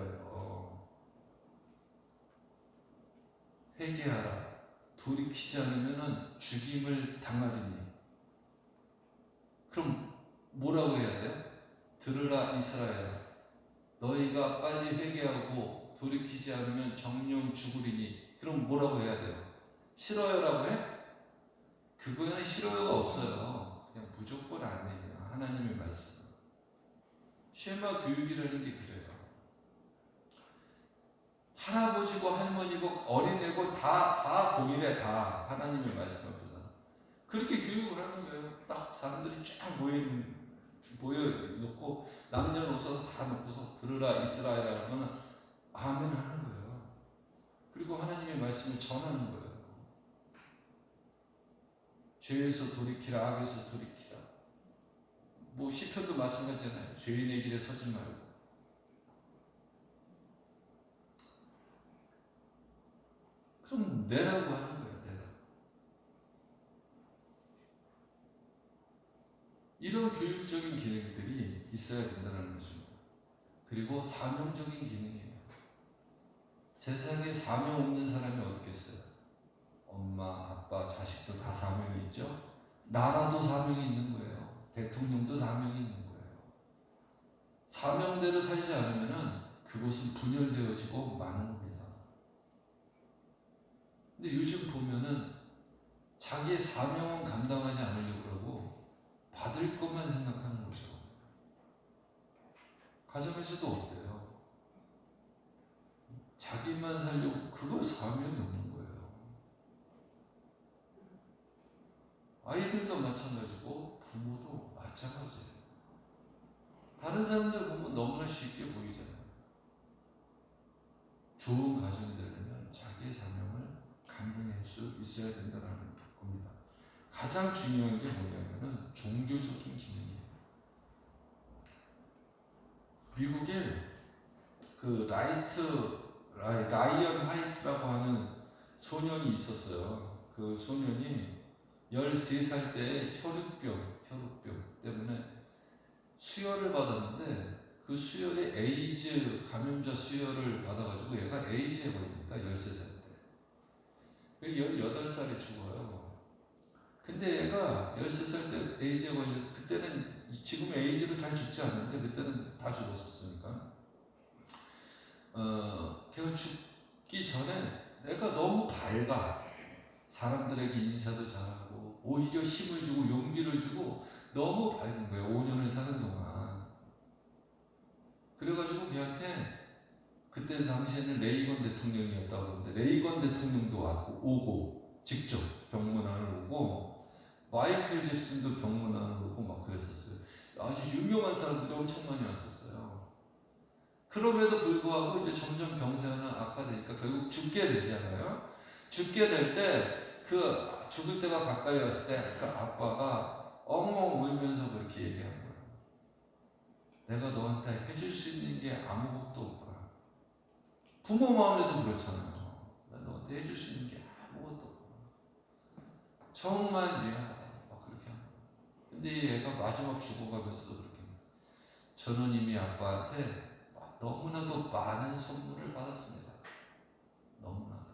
회개하라, 돌이키지 않으면 죽임을 당하리니. 그럼 뭐라고 해야 돼요? 들으라 이스라엘아, 너희가 빨리 회개하고 돌이키지 않으면 정령 죽으리니. 그럼 뭐라고 해야 돼요? 싫어요라고 해? 그거에는 싫어요가 없어요. 그냥 무조건 아멘이야. 하나님의 말씀. 쉐마 교육이라는 게 그래요. 할아버지고 할머니고 어린애고 다 동일해. 다 하나님의 말씀 앞에서 그렇게 교육을 하는 거예요. 딱 사람들이 쫙 모여놓고 남녀노소 다 놓고서 들으라 이스라엘아 하면 아멘 하는 거예요. 그리고 하나님의 말씀을 전하는 거예요. 죄에서 돌이키라, 악에서 돌이키라. 뭐 시편도 마찬가지잖아요. 죄인의 길에 서지 말고. 그럼 내라고 하는 거예요. 내라. 이런 교육적인 기능들이 있어야 된다는 것입니다. 그리고 사명적인 기능이에요. 세상에 사명 없는 사람이 어딨겠어요? 엄마, 아빠, 자식도 다 사명이 있죠? 나라도 사명이 있는 거예요. 대통령도 사명이 있는 거예요. 사명대로 살지 않으면 그곳은 분열되어지고 마는 겁니다. 근데 요즘 보면은 자기의 사명은 감당하지 않으려고 하고 받을 것만 생각하는 거죠. 가정에서도 어때요? 자기만 살려고, 그걸 사명이 없는 거예요. 아이들도 마찬가지고 부모도 마찬가지예요. 다른 사람들 보면 너무나 쉽게 보이잖아요. 좋은 가정이 되려면 자기의 사명을 감당할 수 있어야 된다는 겁니다. 가장 중요한 게 뭐냐면은 종교적인 기능이에요. 미국에 그 라이언 화이트라고 하는 소년이 있었어요. 그 소년이 13살 때 혈우병 때문에 수혈을 받았는데, 그 수혈에 에이즈 감염자 수혈을 받아가지고 얘가 에이즈에 걸립니다. 13살 때. 18살에 죽어요. 근데 얘가 13살 때 에이즈에 걸려, 그때는 지금 에이즈로 잘 죽지 않는데 그때는 다 죽었었으니까. 걔가 죽기 전에 내가 너무 밝아. 사람들에게 인사도 잘하고 오히려 힘을 주고 용기를 주고 너무 밝은 거예요. 5년을 사는 동안. 그래가지고 걔한테, 그때 당시에는 레이건 대통령이었다고 그러는데 레이건 대통령도 오고 직접 병문안을 오고, 마이클 잭슨도 병문안을 오고 막 그랬었어요. 아주 유명한 사람들이 엄청 많이 왔었어요. 그럼에도 불구하고 이제 점점 병세는 악화되니까 결국 죽게 되잖아요. 죽게 될 때, 그 죽을 때가 가까이 왔을 때 그 아빠가 엉엉 울면서 그렇게 얘기한 거예요. 내가 너한테 해줄 수 있는 게 아무것도 없구나. 부모 마음에서 그렇잖아요. 나 너한테 해줄 수 있는 게 아무것도 없구나. 정말 미안하다. 막 그렇게 하는 거예요. 근데 얘가 마지막 죽어가면서도 그렇게. 저는 이미 아빠한테 너무나도 많은 선물을 받았습니다. 너무나도.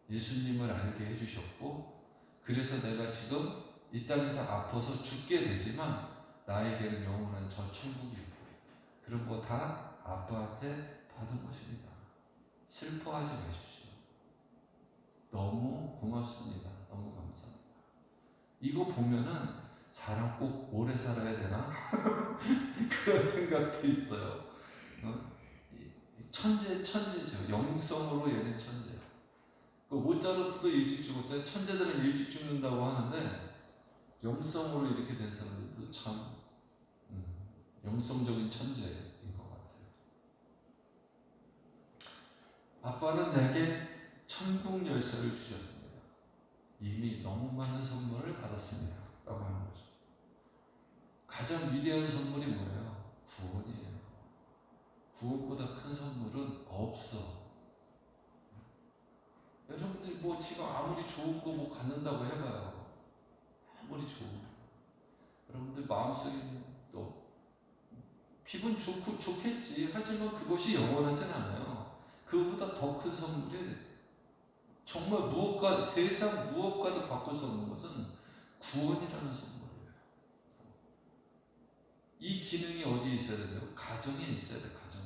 예수님을 알게 해주셨고, 그래서 내가 지금 이 땅에서 아파서 죽게 되지만 나에게는 영원한 저 천국이 있고, 그런 거 다 아빠한테 받은 것입니다. 슬퍼하지 마십시오. 너무 고맙습니다. 너무 감사합니다. 이거 보면은 사람 꼭 오래 살아야 되나? 그런 생각도 있어요. 천재죠. 영성으로 얘는 천재예요. 그 모차르트도 일찍 죽었잖아요. 천재들은 일찍 죽는다고 하는데 영성으로 이렇게 된 사람들도 참 영성적인 천재인 것 같아요. 아빠는 내게 천국 열쇠를 주셨습니다. 이미 너무 많은 선물을 받았습니다. 라고 하는 거죠. 가장 위대한 선물이 뭐예요? 구원이에요. 구원보다 큰 선물은 없어. 여러분들이 뭐 지금 아무리 좋은 거 뭐 갖는다고 해봐요. 아무리 좋은 거. 여러분들 마음속에 또 기분 좋겠지. 하지만 그것이 영원하진 않아요. 그보다 더 큰 선물이 정말 세상 무엇과도 바꿀 수 없는 것은 구원이라는 선물이에요. 이 기능이 어디에 있어야 돼요? 가정에 있어야 돼요. 가정에.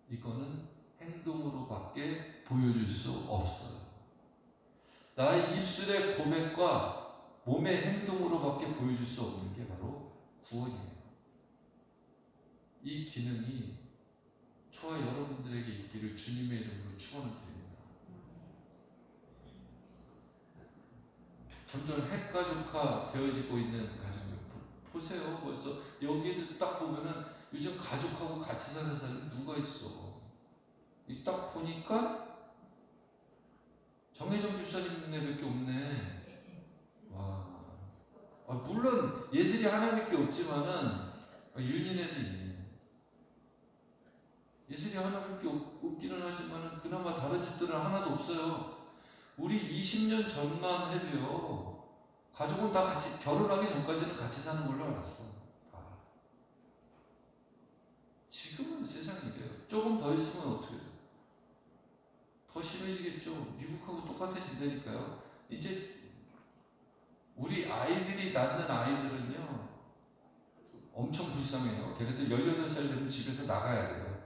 이거는 행동으로밖에 보여줄 수 없어요. 나의 입술의 고백과 몸의 행동으로밖에 보여줄 수 없는 게 바로 구원이에요. 이 기능이 저와 여러분들에게 있기를 주님의 이름으로 축원을 드립니다. 점점 핵가족화 되어지고 있는 가정들 보세요. 벌써 여기에도 딱 보면은 요즘 가족하고 같이 사는 사람이 누가 있어? 이 딱 보니까 정혜정 집사님네밖에 없네. 와. 물론 예슬이 하나밖에 없지만은 윤희네도 있네. 예슬이 하나밖에 없기는 하지만은 그나마 다른 집들은 하나도 없어요. 우리 20년 전만 해도요. 가족은 다 같이 결혼하기 전까지는 같이 사는 걸로 알았어. 다. 지금은 세상이 이래요. 조금 더 있으면 어떻게 돼요? 더 심해지겠죠. 미국하고 똑같아진다니까요. 이제 우리 아이들이 낳는 아이들은요 엄청 불쌍해요. 걔네들 18살 되면 집에서 나가야 돼요.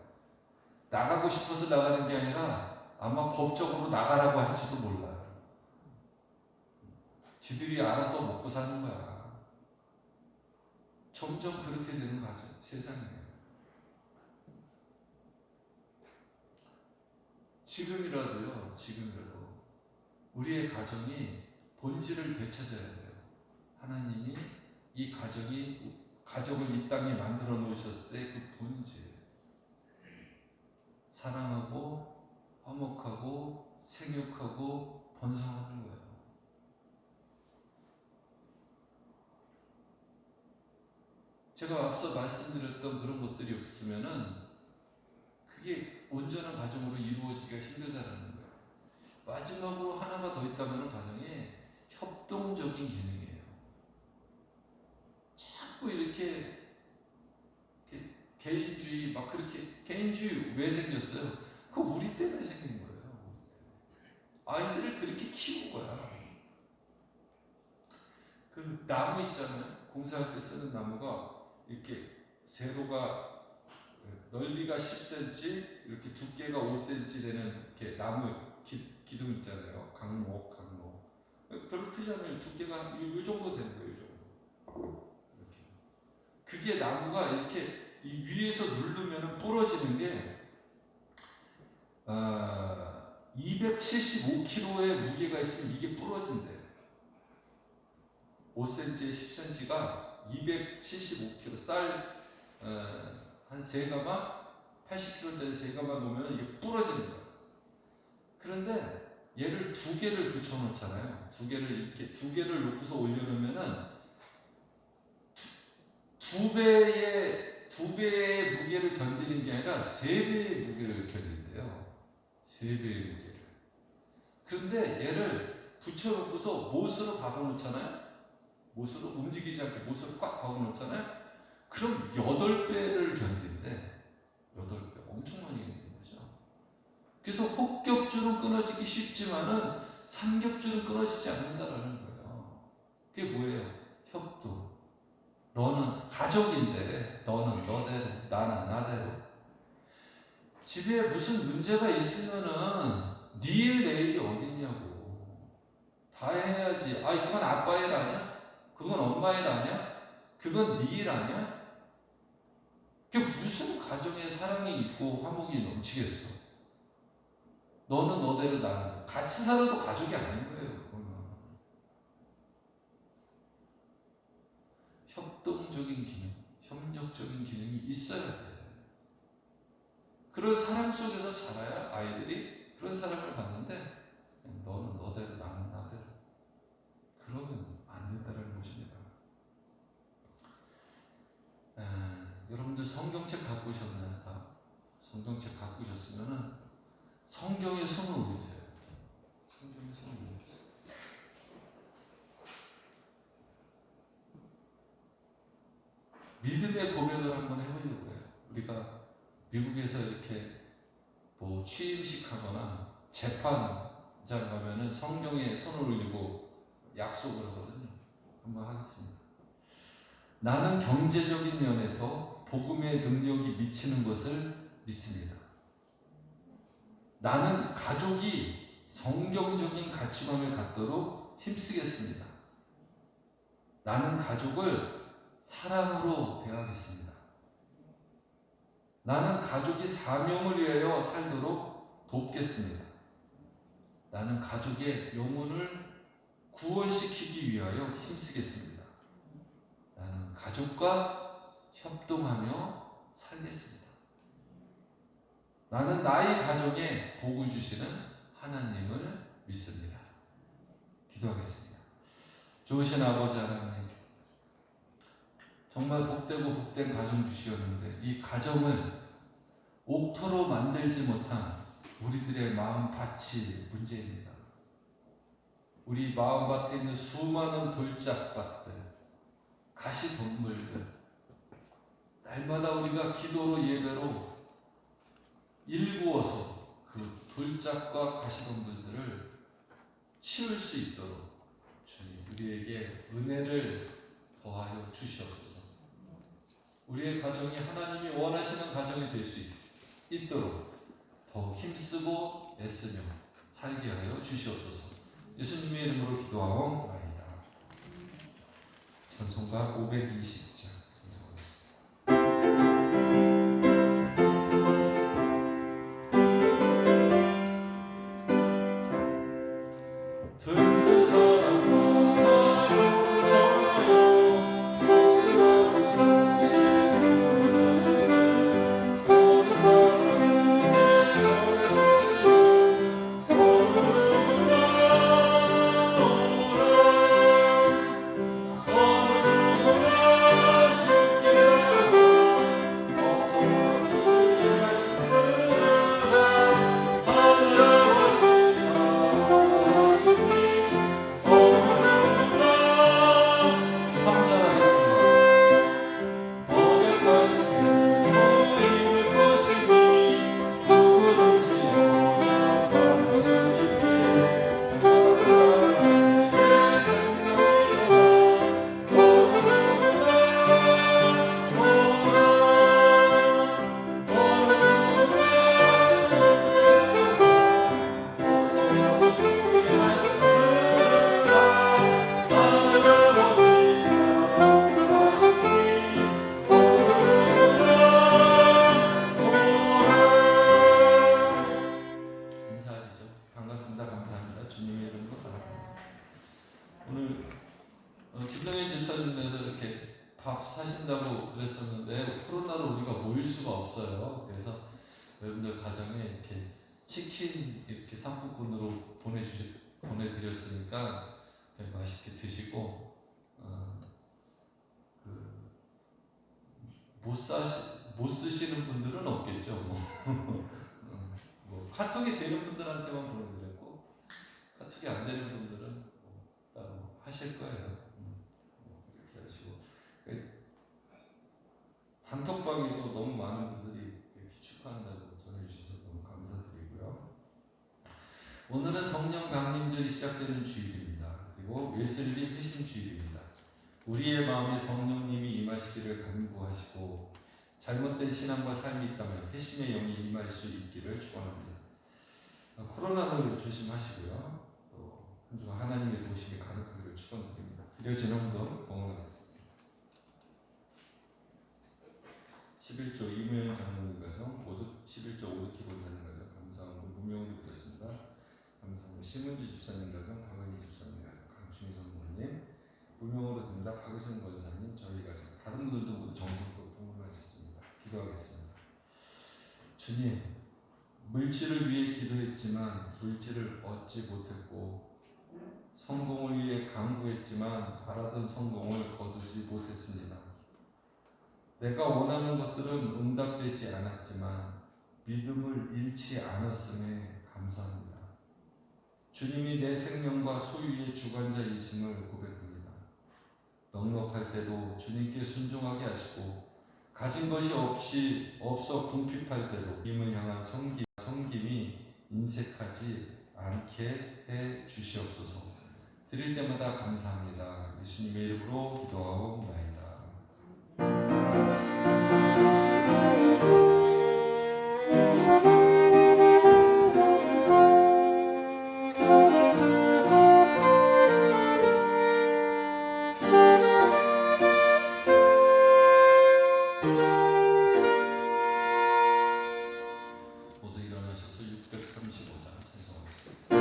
나가고 싶어서 나가는 게 아니라 아마 법적으로 나가라고 할지도 몰라요. 지들이 알아서 먹고 사는 거야. 점점 그렇게 되는 거죠. 세상이에요. 지금이라도 우리의 가정이 본질을 되찾아야 돼요. 하나님이 이 가족을 이 땅에 만들어 놓으셨을 때 그 본질, 사랑하고 화목하고 생육하고 번성하는 거예요. 제가 앞서 말씀드렸던 그런 것들이 없으면은 그게 온전한 가정으로 이루어지기가 힘들다라는 거예요. 마지막으로 하나가 더 있다면 가정에 협동적인 기능이에요. 자꾸 이렇게 개인주의 막 그렇게 개인주의 왜 생겼어요? 그거 우리 때문에 생긴 거예요. 아이들을 그렇게 키운 거야. 그 나무 있잖아요. 공사할 때 쓰는 나무가 이렇게 세로가 넓이가 10cm, 이렇게 두께가 5cm 되는 이렇게 나무 기둥 있잖아요. 강목. 별로 크지 않아요. 두께가 이 정도 되는 거예요. 이 정도. 이렇게. 그게 나무가 이렇게 이 위에서 누르면 부러지는 게 275kg의 무게가 있으면 이게 부러진대요. 5cm에 10cm가 275kg, 쌀 한 3가마, 80kg짜리 3가마 놓으면 이게 부러지는 거예요. 그런데 얘를 2개를 붙여놓잖아요. 2개를 놓고서 올려놓으면은 2배의 무게를 견디는 게 아니라 3배의 무게를 견딘대요. 3배의 무게를. 그런데 얘를 붙여놓고서 못으로 박아놓잖아요. 못으로 움직이지 않게 못으로 꽉 박아놓잖아요. 그럼 8배를 견딘대. 8배. 엄청 많이 견디는 거죠. 그래서 폭격줄은 끊어지기 쉽지만은 삼겹줄은 끊어지지 않는다라는 거예요. 그게 뭐예요? 협동. 너는 가족인데 너는 너대로, 나는 나대로. 집에 무슨 문제가 있으면은 네 일 내 일이 어딨냐고. 다 해야지. 아, 그건 아빠 일 아니야? 그건 엄마 일 아니야? 그건 네 일 아니야? 그게 무슨 가정에 사랑이 있고 화목이 넘치겠어? 너는 너대로, 나는 같이 살아도 가족이 아닌 거예요. 그거는. 협동적인 기능, 협력적인 기능이 있어야 돼. 그런 사랑 속에서 자라야 아이들이 그런 사랑을 받는데, 너는 너대로, 나는 나대로. 그러면 안 된다는 것입니다. 여러분들 성경책 갖고 오셨나요? 다? 성경책 갖고 오셨으면은 성경에 손을 올리세요. 성경에 손을 올리세요. 믿음의 고백을 한번 해보려고 해요. 우리가 미국에서 이렇게 뭐 취임식 하거나 재판장 가면은 성경에 손을 올리고 약속을 하거든요. 한번 하겠습니다. 나는 경제적인 면에서 복음의 능력이 미치는 것을 믿습니다. 나는 가족이 성경적인 가치관을 갖도록 힘쓰겠습니다. 나는 가족을 사랑으로 대하겠습니다. 나는 가족이 사명을 위하여 살도록 돕겠습니다. 나는 가족의 영혼을 구원시키기 위하여 힘쓰겠습니다. 나는 가족과 협동하며 살겠습니다. 나는 나의 가정에 복을 주시는 하나님을 믿습니다. 기도하겠습니다. 좋으신 아버지 하나님, 정말 복되고 복된 가정 주시었는데 이 가정을 옥토로 만들지 못한 우리들의 마음밭이 문제입니다. 우리 마음밭에 있는 수많은 돌짝밭들, 가시덤불들, 날마다 우리가 기도로 예배로 일구어서 그 돌짝과 가시덤불들을 치울 수 있도록 주님 우리에게 은혜를 더하여 주시옵소서. 우리의 가정이 하나님이 원하시는 가정이 될 수 있도록 더 힘쓰고 애쓰며 살게 하여 주시옵소서. 예수님의 이름으로 기도하옵나이다. 찬송가 520장 찬송하겠습니다. 듣는 사람마다 전하여 복수하고 사신다고 그랬었는데 코로나로 우리가 모일 수가 없어요. 그래서 여러분들 가정에 이렇게 치킨 이렇게 상품권으로 보내드렸으니까 맛있게 드시고 못 쓰시는 분들은 없겠죠. 뭐 카톡이 되는 분들한테만 보내드렸고 카톡이 안 되는 분들은 따로 하실 거예요. 이렇게 하시고 오늘은 성령 강림절이 시작되는 주일입니다. 그리고 웨슬리 회심 주일입니다. 우리의 마음에 성령님이 임하시기를 간구하시고 잘못된 신앙과 삶이 있다면 회심의 영이 임할 수 있기를 축원합니다. 코로나를 조심하시고요. 또 한 주간 하나님의 도우심이 가득하기를 축원드립니다. 드려진 헌금 봉헌하겠습니다. 11조 이무현 장로님 가정, 11조 오르키 권사님 가정, 감사함으로 무명으로 드렸습니다. 감사함으로 심은지 집사님 가정, 박은희 집사님 가정, 강충희 성모님, 무명으로 듭니다. 박의성 권사님, 저희 가정, 다른 분들도 모두 정성껏 봉헌하셨습니다. 기도하겠습니다. 주님, 물질을 위해 기도했지만 물질을 얻지 못했고, 성공을 위해 간구했지만 바라던 성공을 거두지 못했습니다. 내가 원하는 것들은 응답되지 않았지만 믿음을 잃지 않았음에 감사합니다. 주님이 내 생명과 소유의 주관자이심을 고백합니다. 넉넉할 때도 주님께 순종하게 하시고 가진 것이 없어 궁핍할 때도 주님을 향한 섬김이 인색하지 않게 해 주시옵소서. 드릴 때마다 감사합니다. 예수님의 이름으로 기도하옵나이다. 모두 일어나셔서 635장 찬송하겠습니다.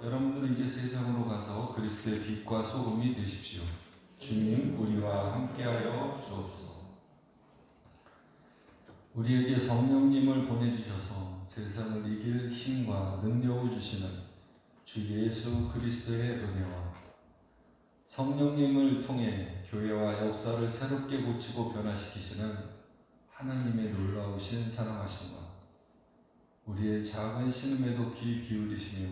여러분들은 이제 세상으로 가서 그리스도의 빛과 소금이 되십시오. 주님 우리와 함께하여 주옵소서. 우리에게 성령님을 보내주셔서 세상을 이길 힘과 능력을 주시는 주 예수 그리스도의 은혜와 성령님을 통해 교회와 역사를 새롭게 고치고 변화시키시는 하나님의 놀라우신 사랑하심과 우리의 작은 신음에도 귀 기울이시며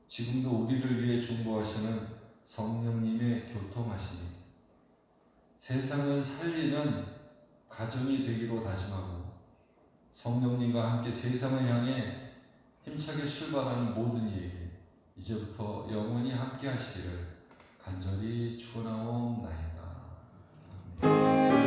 지금도 우리를 위해 중보하시는 성령님의 교통하심이 세상을 살리는 가정이 되기로 다짐하고 성령님과 함께 세상을 향해 힘차게 출발하는 모든 이에게 이제부터 영원히 함께 하시기를 간절히 축원하옵나이다. 아멘.